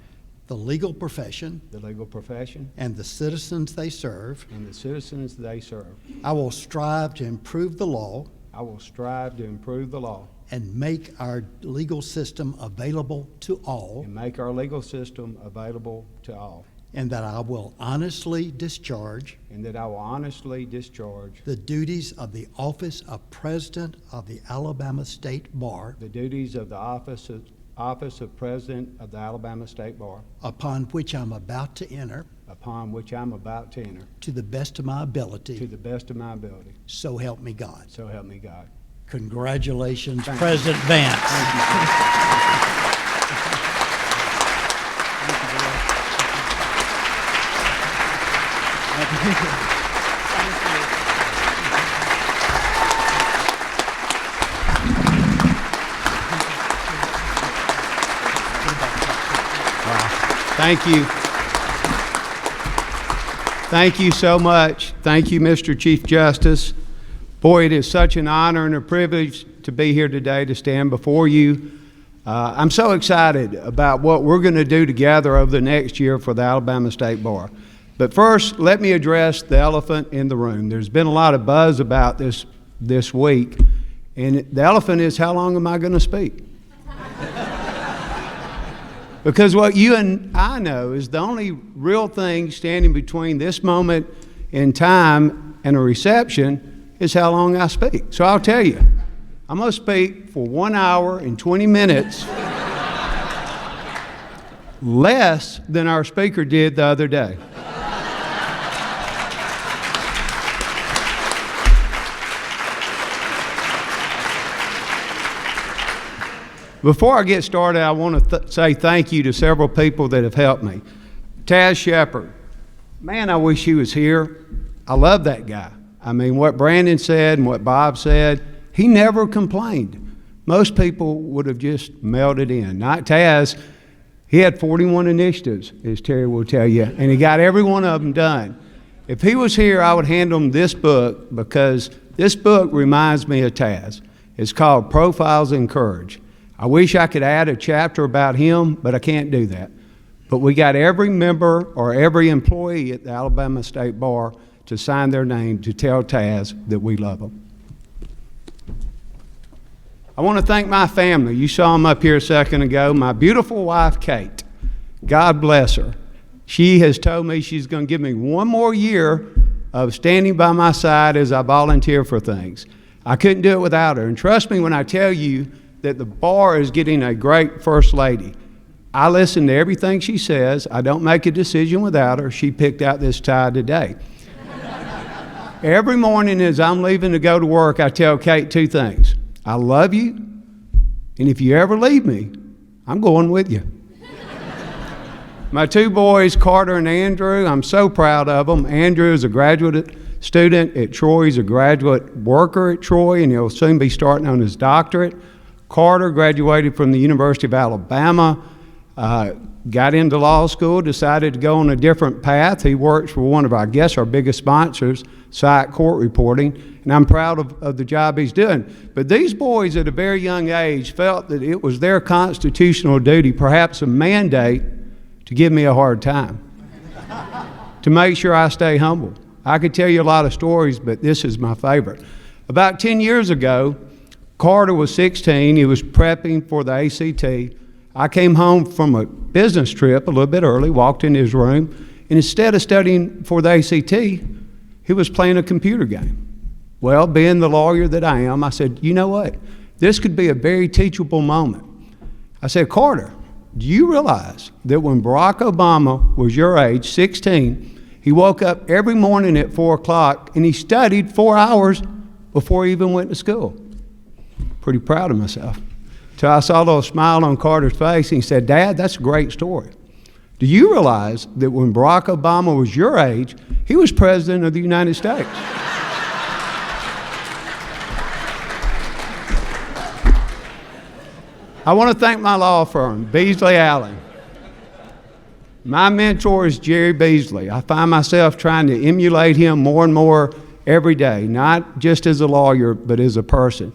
the legal profession, the legal profession, and the citizens they serve. and the citizens they serve. I will strive to improve the law I will strive to improve the law and make our legal system available to all, and make our legal system available to all, and that I will honestly discharge and that I will honestly discharge the duties of the office of President of the Alabama State Bar, the duties of the office of President of the Alabama State Bar, upon which I'm about to enter, upon which I'm about to enter, to the best of my to ability, the best of my ability. so help me God. So help me God. Congratulations, Thank you. President Vance. Thank you. Thank you so much. Thank you, Mr. Chief Justice. Boy, it is such an honor and a privilege to be here today to stand before you. I'm so excited about what we're going to do together over the next year for the Alabama State Bar. But first, let me address the elephant in the room. There's been a lot of buzz about this week, and the elephant is, how long am I going to speak? Because what you and I know is the only real thing standing between this moment in time and a reception is how long I speak. So I'll tell you, I'm going to speak for 1 hour and 20 minutes less than our speaker did the other day. Before I get started, I want to say thank you to several people that have helped me. Taz Shepard, man, I wish he was here. I love that guy. I mean, what Brandon said and what Bob said, he never complained. Most people would have just melted in. Not Taz. He had 41 initiatives, as Terry will tell you, and he got every one of them done. If he was here, I would hand him this book because this book reminds me of Taz. It's called Profiles in Courage. I wish I could add a chapter about him, but I can't do that. But we got every member or every employee at the Alabama State Bar to sign their name to tell Taz that we love him. I want to thank my family. You saw them up here a second ago. My beautiful wife, Kate. God bless her. She has told me she's going to give me 1 more year of standing by my side as I volunteer for things. I couldn't do it without her. And trust me when I tell you that the bar is getting a great first lady. I listen to everything she says. I don't make a decision without her. She picked out this tie today. Every morning as I'm leaving to go to work, I tell Kate 2 things. I love you, and if you ever leave me, I'm going with you. My 2 boys, Carter and Andrew, I'm so proud of them. Andrew is a graduate student at Troy. He's a graduate worker at Troy, and he'll soon be starting on his doctorate. Carter graduated from the University of Alabama, got into law school, decided to go on a different path. He works for one of, I guess, our biggest sponsors, Site Court Reporting, and I'm proud of the job he's doing. But these boys at a very young age felt that it was their constitutional duty, perhaps a mandate, to give me a hard time, to make sure I stay humble. I could tell you a lot of stories, but this is my favorite. About 10 years ago, Carter was 16. He was prepping for the ACT. I came home from a business trip a little bit early, walked in his room, and instead of studying for the ACT, he was playing a computer game. Well, being the lawyer that I am, I said, you know what? This could be a very teachable moment. I said, Carter, do you realize that when Barack Obama was your age, 16, he woke up every morning at 4 o'clock and he studied 4 hours before he even went to school? Pretty proud of myself. Till I saw a little smile on Carter's face, and he said, Dad, that's a great story. Do you realize that when Barack Obama was your age, he was president of the United States? I want to thank my law firm, Beasley Allen. My mentor is Jerry Beasley. I find myself trying to emulate him more and more every day, not just as a lawyer, but as a person.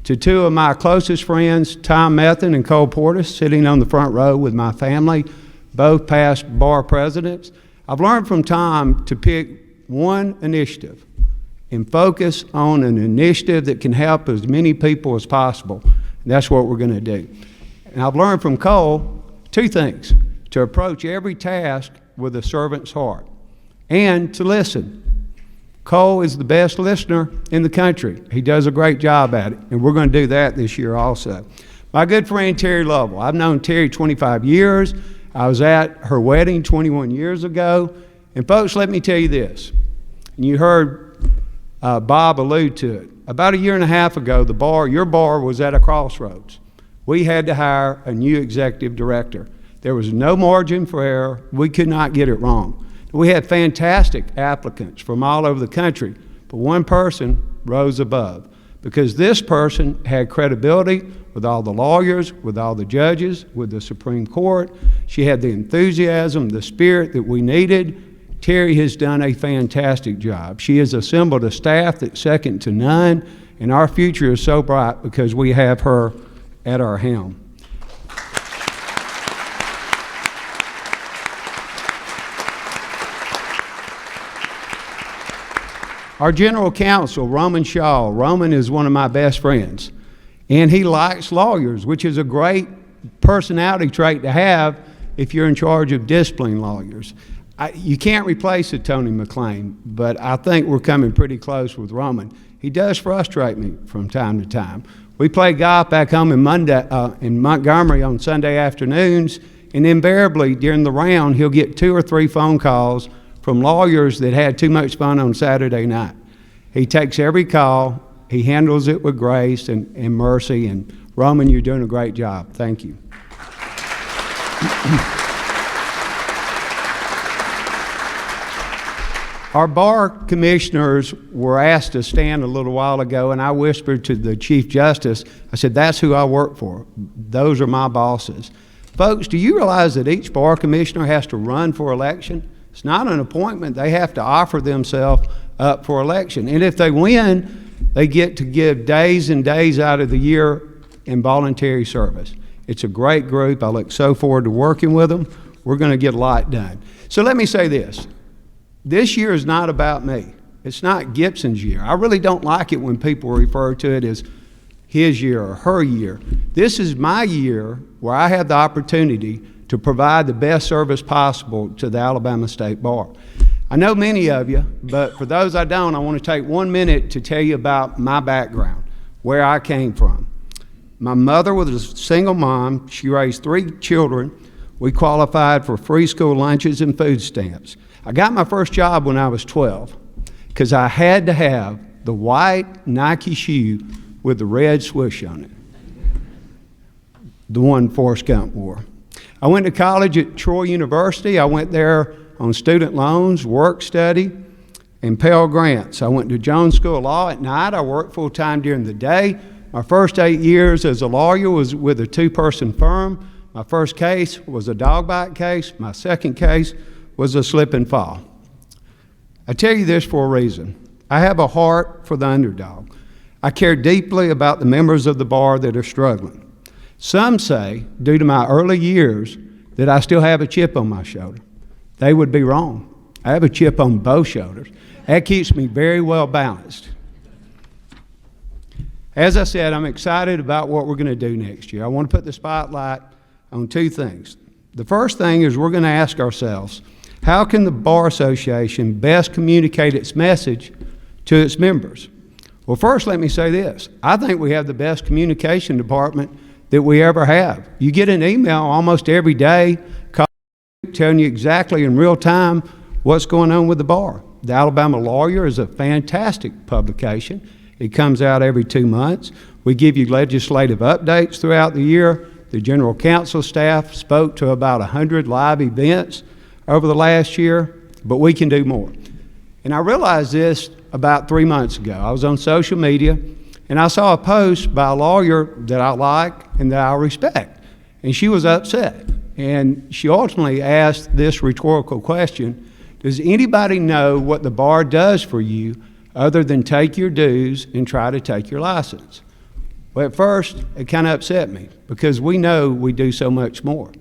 To 2 of my closest friends, Tom Methan and Cole Portis, sitting on the front row with my family, both past bar presidents, I've learned from Tom to pick one initiative and focus on an initiative that can help as many people as possible. And that's what we're going to do. And I've learned from Cole 2 things: to approach every task with a servant's heart and to listen. Cole is the best listener in the country. He does a great job at it, and we're going to do that this year also. My good friend Terry Lovell. I've known Terry 25 years. I was at her wedding 21 years ago. And folks, let me tell you this. And you heard Bob allude to it. About 1.5 years ago, your bar was at a crossroads. We had to hire a new executive director. There was no margin for error. We could not get it wrong. We had fantastic applicants from all over the country, but one person rose above because this person had credibility with all the lawyers, with all the judges, with the Supreme Court. She had the enthusiasm, the spirit that we needed. Terry has done a fantastic job. She has assembled a staff that's second to none, and our future is so bright because we have her at our helm. Our general counsel, Roman Shaw. Roman is one of my best friends, and he likes lawyers, which is a great personality trait to have if you're in charge of discipline lawyers. You can't replace a Tony McLean, but I think we're coming pretty close with Roman. He does frustrate me from time to time. We play golf back home in Montgomery on Sunday afternoons, and invariably during the round, he'll get 2 or 3 phone calls from lawyers that had too much fun on Saturday night. He takes every call. He handles it with grace and mercy. And Roman, you're doing a great job. Thank you. Our bar commissioners were asked to stand a little while ago, and I whispered to the Chief Justice, I said, that's who I work for. Those are my bosses. Folks, do you realize that each bar commissioner has to run for election? It's not an appointment. They have to offer themselves up for election. And if they win, they get to give days and days out of the year in voluntary service. It's a great group. I look so forward to working with them. We're going to get a lot done. So let me say this. This year is not about me. It's not Gibson's year. I really don't like it when people refer to it as his year or her year. This is my year where I have the opportunity to provide the best service possible to the Alabama State Bar. I know many of you, but for those I don't, I want to take 1 minute to tell you about my background, where I came from. My mother was a single mom. She raised 3 children. We qualified for free school lunches and food stamps. I got my first job when I was 12 because I had to have the white Nike shoe with the red swoosh on it, the one Forrest Gump wore. I went to college at Troy University. I went there on student loans, work study, and Pell Grants. I went to Jones School of Law at night. I worked full-time during the day. My first 8 years as a lawyer was with a 2-person firm. My first case was a dog bite case. My second case was a slip and fall. I tell you this for a reason. I have a heart for the underdog. I care deeply about the members of the bar that are struggling. Some say, due to my early years, that I still have a chip on my shoulder. They would be wrong. I have a chip on both shoulders. That keeps me very well balanced. As I said, I'm excited about what we're going to do next year. I want to put the spotlight on 2 things. The first thing is we're going to ask ourselves, how can the Bar Association best communicate its message to its members? Well, first, let me say this. I think we have the best communication department that we ever have. You get an email almost every day telling you exactly in real time what's going on with the bar. The Alabama Lawyer is a fantastic publication. It comes out every 2 months. We give you legislative updates throughout the year. The General Counsel staff spoke to about 100 live events over the last year, but we can do more. And I realized this about 3 months ago. I was on social media, and I saw a post by a lawyer that I like and that I respect, and she was upset. And she ultimately asked this rhetorical question, does anybody know what the bar does for you other than take your dues and try to take your license? Well, at first, it kind of upset me because we know we do so much more.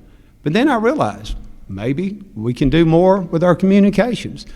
But then I realized maybe we can do more with our communications.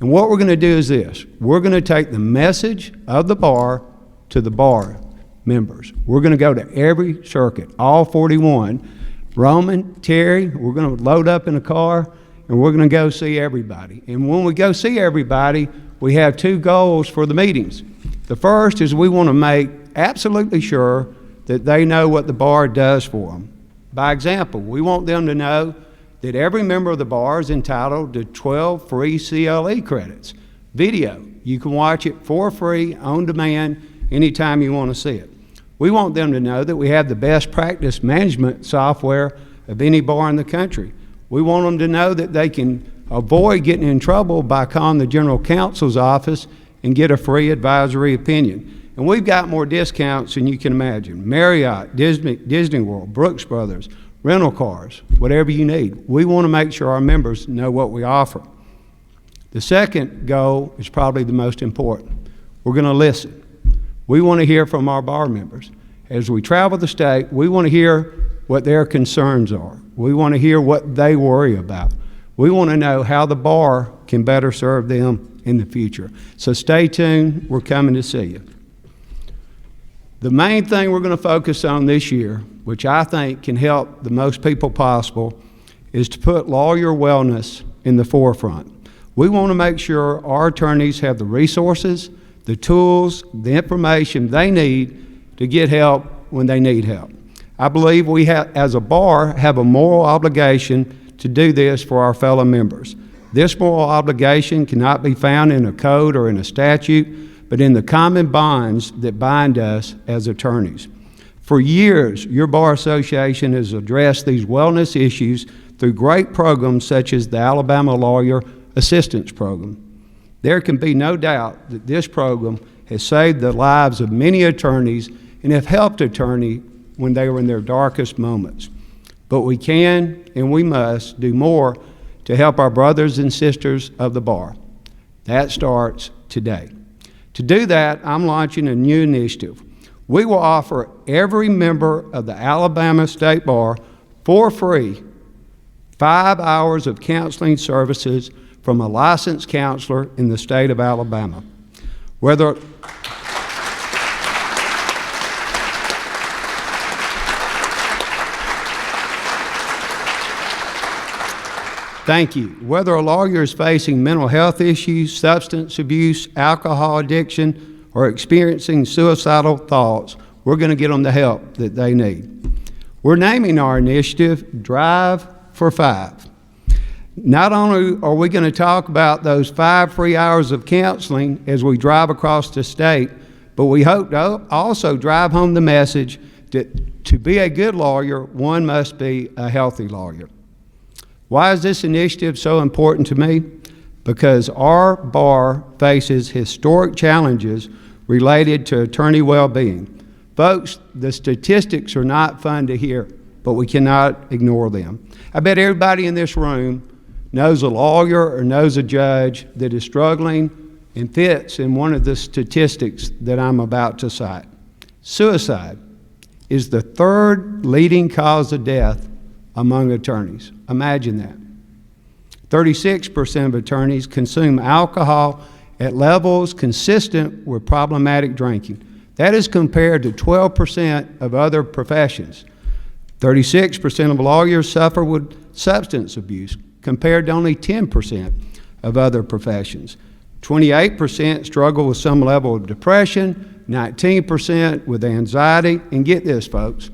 And what we're going to do is this. We're going to take the message of the bar to the bar members. We're going to go to every circuit, all 41. Roman, Terry, we're going to load up in a car, and we're going to go see everybody. And when we go see everybody, we have 2 goals for the meetings. The first is we want to make absolutely sure that they know what the bar does for them. By example, we want them to know that every member of the bar is entitled to 12 free CLE credits. Video, you can watch it for free, on demand, anytime you want to see it. We want them to know that we have the best practice management software of any bar in the country. We want them to know that they can avoid getting in trouble by calling the General Counsel's office and get a free advisory opinion. And we've got more discounts than you can imagine. Marriott, Disney World, Brooks Brothers, rental cars, whatever you need. We want to make sure our members know what we offer. The second goal is probably the most important. We're going to listen. We want to hear from our bar members. As we travel the state, we want to hear what their concerns are. We want to hear what they worry about. We want to know how the bar can better serve them in the future. So stay tuned. We're coming to see you. The main thing we're going to focus on this year, which I think can help the most people possible, is to put lawyer wellness in the forefront. We want to make sure our attorneys have the resources, the tools, the information they need to get help when they need help. I believe we as a bar, have a moral obligation to do this for our fellow members. This moral obligation cannot be found in a code or in a statute, but in the common bonds that bind us as attorneys. For years, your bar association has addressed these wellness issues through great programs such as the Alabama Lawyer Assistance Program. There can be no doubt that this program has saved the lives of many attorneys and have helped attorneys when they were in their darkest moments. But we can and we must do more to help our brothers and sisters of the bar. That starts today. To do that, I'm launching a new initiative. We will offer every member of the Alabama State Bar for free 5 hours of counseling services from a licensed counselor in the state of Alabama. Thank you. Whether a lawyer is facing mental health issues, substance abuse, alcohol addiction, or experiencing suicidal thoughts, we're going to get them the help that they need. We're naming our initiative Drive for 5. Not only are we going to talk about those 5 free hours of counseling as we drive across the state, but we hope to also drive home the message that to be a good lawyer, one must be a healthy lawyer. Why is this initiative so important to me? Because our bar faces historic challenges related to attorney well-being. Folks, the statistics are not fun to hear, but we cannot ignore them. I bet everybody in this room knows a lawyer or knows a judge that is struggling and fits in one of the statistics that I'm about to cite. Suicide is the 3rd leading cause of death among attorneys. Imagine that. 36% of attorneys consume alcohol at levels consistent with problematic drinking. That is compared to 12% of other professions. 36% of lawyers suffer with substance abuse, compared to only 10% of other professions. 28% struggle with some level of depression, 19% with anxiety, and get this, folks,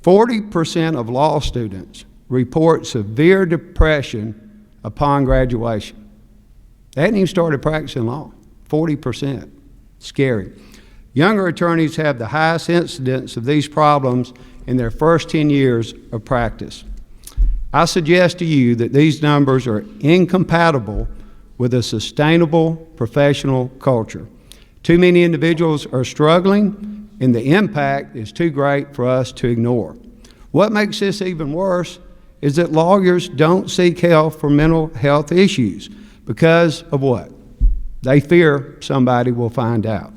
40% of law students report severe depression upon graduation. They hadn't even started practicing law. 40%. Scary. Younger attorneys have the highest incidence of these problems in their first 10 years of practice. I suggest to you that these numbers are incompatible with a sustainable professional culture. Too many individuals are struggling, and the impact is too great for us to ignore. What makes this even worse is that lawyers don't seek help for mental health issues because of what? They fear somebody will find out.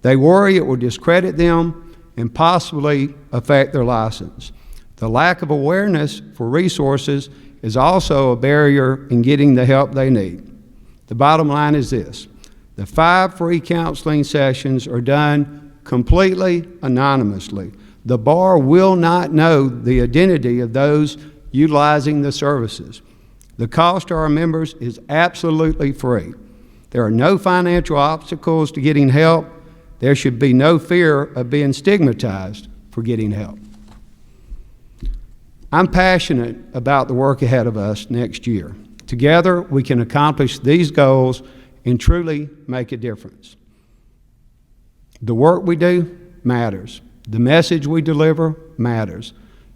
They worry it will discredit them and possibly affect their license. The lack of awareness for resources is also a barrier in getting the help they need. The bottom line is this: the 5 free counseling sessions are done completely anonymously. The bar will not know the identity of those utilizing the services. The cost to our members is absolutely free. There are no financial obstacles to getting help. There should be no fear of being stigmatized for getting help. I'm passionate about the work ahead of us next year. Together, we can accomplish these goals and truly make a difference. The work we do matters. The message we deliver matters.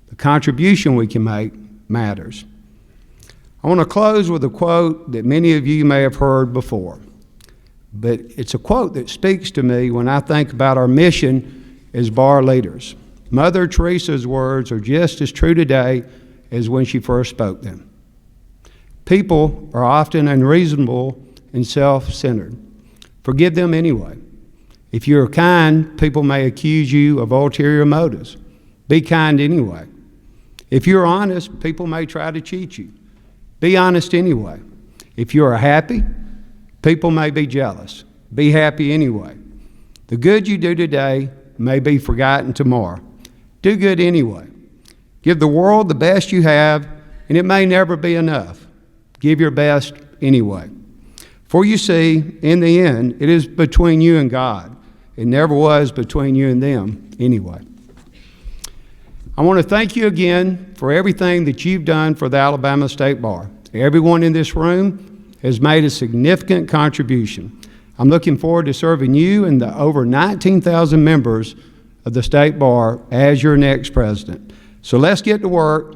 The contribution we can make matters. I want to close with a quote that many of you may have heard before, but it's a quote that speaks to me when I think about our mission as bar leaders. Mother Teresa's words are just as true today as when she first spoke them. People are often unreasonable and self-centered. Forgive them anyway. If you're kind, people may accuse you of ulterior motives. Be kind anyway. If you're honest, people may try to cheat you. Be honest anyway. If you are happy, people may be jealous. Be happy anyway. The good you do today may be forgotten tomorrow. Do good anyway. Give the world the best you have and it may never be enough. Give your best anyway. For you see, in the end, it is between you and God. It never was between you and them anyway. I want to thank you again for everything that you've done for the Alabama State Bar. Everyone in this room has made a significant contribution. I'm looking forward to serving you and the over 19,000 members of the State Bar as your next president. So let's get to work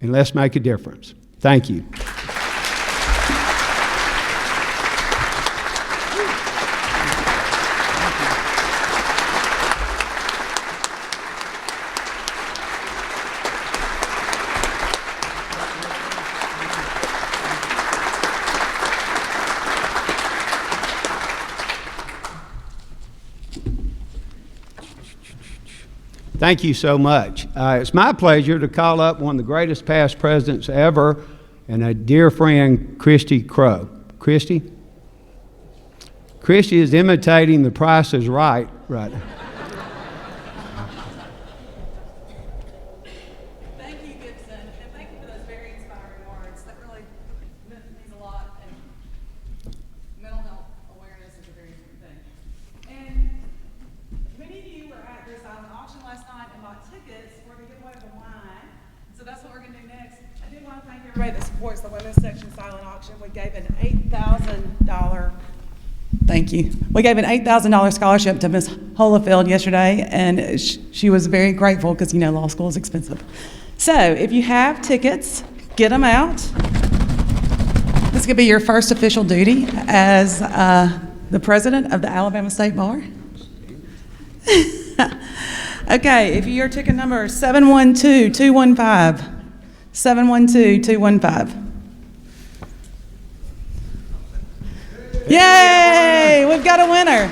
and let's make a difference. Thank you. Thank you so much. It's my pleasure to call up one of the greatest past presidents ever and a dear friend, Christy Crow. Christy? Christy is imitating The Price is Right. Thank you, Gibson, and thank you for those very inspiring words. That really means a lot, and mental health awareness is a very important thing. And many of you were at your silent auction last night and bought tickets for the giveaway of the wine. So that's what we're going to do next. I do want to thank everybody that supports the women's section silent auction. We gave an $8,000. Thank you. We gave an $8,000 scholarship to Miss Holofield yesterday, and she was very grateful because, you know, law school is expensive. So if you have tickets, get them out. This could be your first official duty as the president of the Alabama State Bar. Okay, if your ticket number is 712-215, 712-215. Yay! We've got a winner.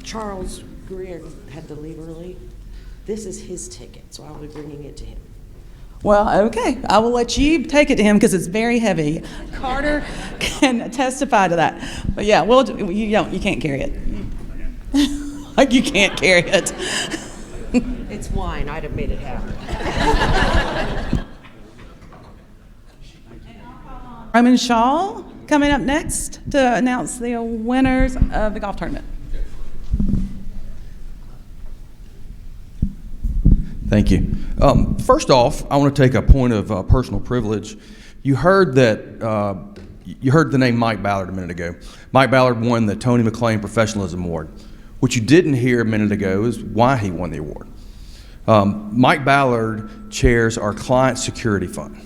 Charles Greer had to leave early. This is his ticket, so I'll be bringing it to him. Well, okay. I will let you take it to him because it's very heavy. Carter can testify to that. But yeah, you can't carry it. Like you can't carry it. It's wine. I'd have made it happen. Roman Shaw coming up next to announce the winners of the golf tournament. Thank you. First off, I want to take a point of personal privilege. You heard that you heard the name Mike Ballard a minute ago. Mike Ballard won the Tony McClain Professionalism Award. What you didn't hear a minute ago is why he won the award. Mike Ballard chairs our Client Security Fund.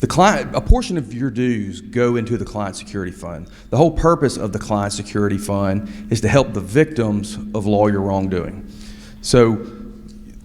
A portion of your dues go into the Client Security Fund. The whole purpose of the Client Security Fund is to help the victims of lawyer wrongdoing. So,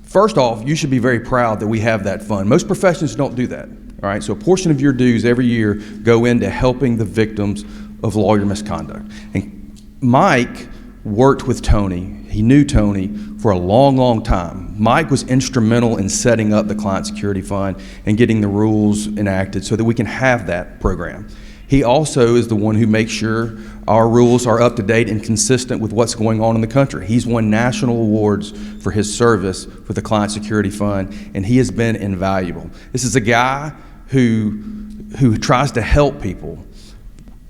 first off, you should be very proud that we have that fund. Most professions don't do that. All right, so a portion of your dues every year go into helping the victims of lawyer misconduct. And Mike worked with Tony. He knew Tony for a long, long time. Mike was instrumental in setting up the Client Security Fund and getting the rules enacted so that we can have that program. He also is the one who makes sure our rules are up to date and consistent with what's going on in the country. He's won national awards for his service with the Client Security Fund, and he has been invaluable. This is a guy who tries to help people.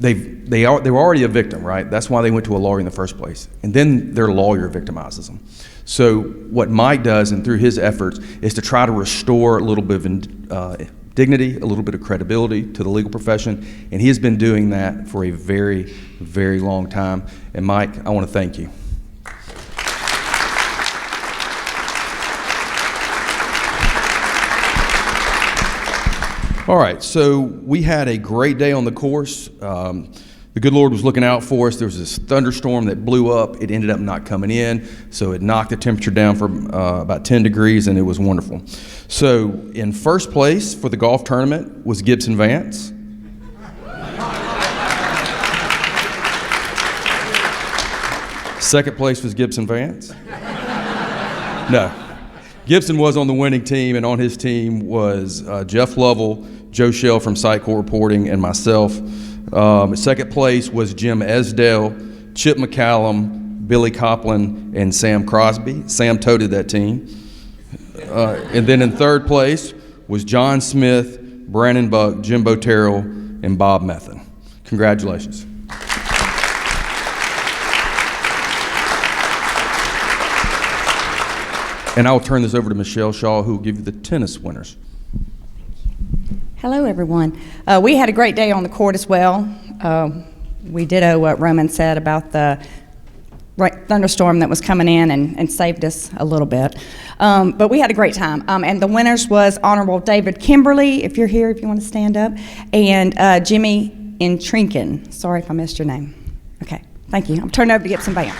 They were already a victim, right? That's why they went to a lawyer in the first place. And then their lawyer victimizes them. So what Mike does, and through his efforts, is to try to restore a little bit of dignity, a little bit of credibility to the legal profession, and he has been doing that for a very, very long time. And Mike, I want to thank you. All right, so we had a great day on the course. The good Lord was looking out for us. There was this thunderstorm that blew up. It ended up not coming in, so it knocked the temperature down for about 10 degrees, and it was wonderful. So in first place for the golf tournament was Gibson Vance. Second place was Gibson Vance. No. Gibson was on the winning team, and on his team was Jeff Lovell, Joe Shell from Site Court Reporting, and myself. Second place was Jim Esdale, Chip McCallum, Billy Copeland, and Sam Crosby. Sam toted that team. And then in third place was John Smith, Brandon Buck, Jimbo Terrell, and Bob Methan. Congratulations. And I will turn this over to Michelle Shaw, who will give you the tennis winners. Hello, everyone. We had a great day on the court as well. We ditto what Roman said about the thunderstorm that was coming in and saved us a little bit. But we had a great time. And the winners was Honorable David Kimberly, if you're here, if you want to stand up, and Jimmy Intrinkin. Sorry if I missed your name. Okay, thank you. I'm turning over to Gibson Band.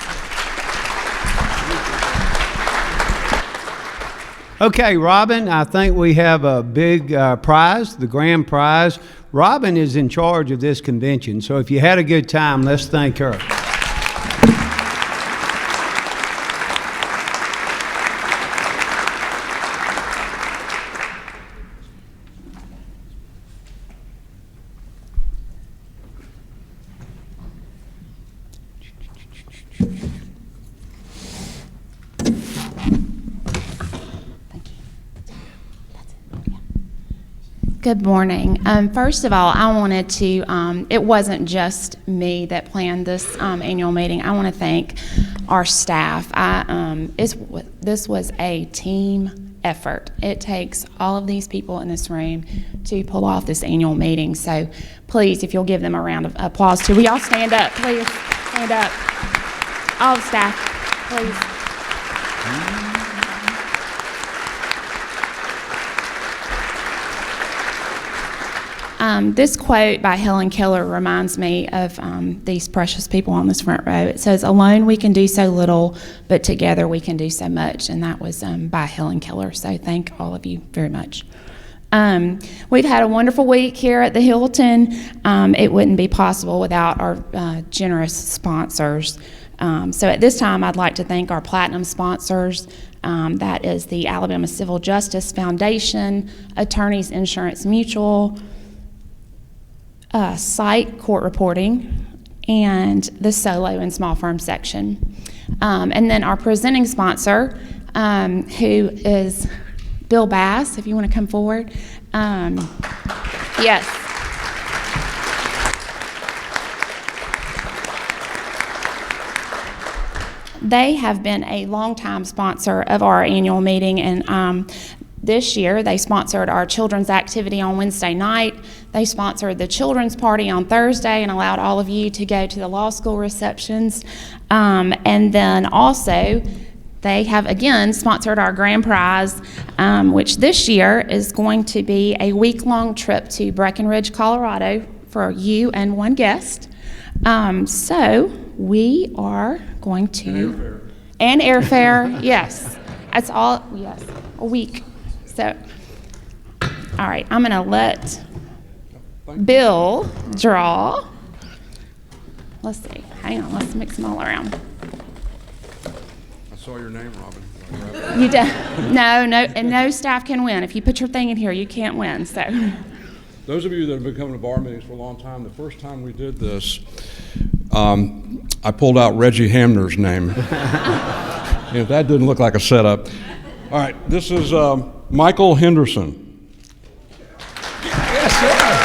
Okay, Robin, I think we have a big prize, the grand prize. Robin is in charge of this convention, so if you had a good time, let's thank her. Good morning. First of all, I wanted to, it wasn't just me that planned this annual meeting. I want to thank our staff. This was a team effort. It takes all of these people in this room to pull off this annual meeting. So please, if you'll give them a round of applause too. Will y'all stand up, please? Stand up. All the staff, please. This quote by Helen Keller reminds me of these precious people on this front row. It says, "Alone we can do so little, but together we can do so much." And that was by Helen Keller. So thank all of you very much. We've had a wonderful week here at the Hilton. It wouldn't be possible without our generous sponsors. So at this time, I'd like to thank our platinum sponsors. That is the Alabama Civil Justice Foundation, Attorneys Insurance Mutual, Site Court Reporting, and the Solo and Small Firm section. And then our presenting sponsor, who is Bill Bass, if you want to come forward. Yes. They have been a longtime sponsor of our annual meeting, and this year they sponsored our children's activity on Wednesday night. They sponsored the children's party on Thursday and allowed all of you to go to the law school receptions. And then also they have again sponsored our grand prize, which this year is going to be a week-long trip to Breckenridge, Colorado for you and one guest. So we are going to... And airfare, yes. That's all, yes, a week. So, all right, I'm going to let Bill draw. Let's see. Hang on, let's mix them all around. I saw your name, Robin. You don't. No, and no staff can win. If you put your thing in here, you can't win. So. Those of you that have been coming to bar meetings for a long time, the first time we did this, I pulled out Reggie Hamner's name. And that didn't look like a setup. All right, this is Michael Henderson. Yes, sir.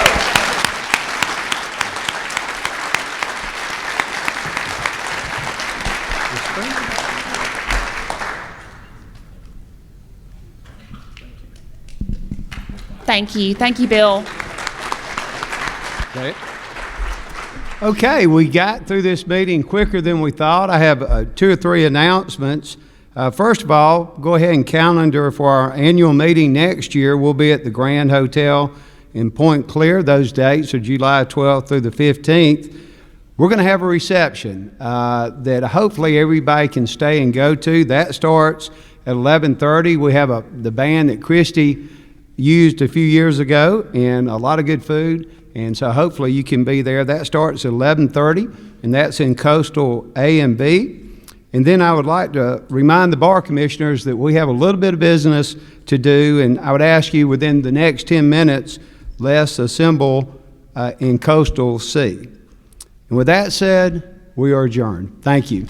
Thank you. Thank you, Bill. Okay, we got through this meeting quicker than we thought. I have 2 or 3 announcements. First of all, go ahead and calendar for our annual meeting next year. We'll be at the Grand Hotel in Point Clear. Those dates are July 12th through the 15th. We're going to have a reception that hopefully everybody can stay and go to. That starts at 11:30. We have the band that Christy used a few years ago, and a lot of good food, and so hopefully you can be there. That starts at 11:30, and that's in Coastal A and B. And then I would like to remind the bar commissioners that we have a little bit of business to do, and I would ask you within the next 10 minutes, let's assemble in Coastal C. And with that said, we are adjourned. Thank you.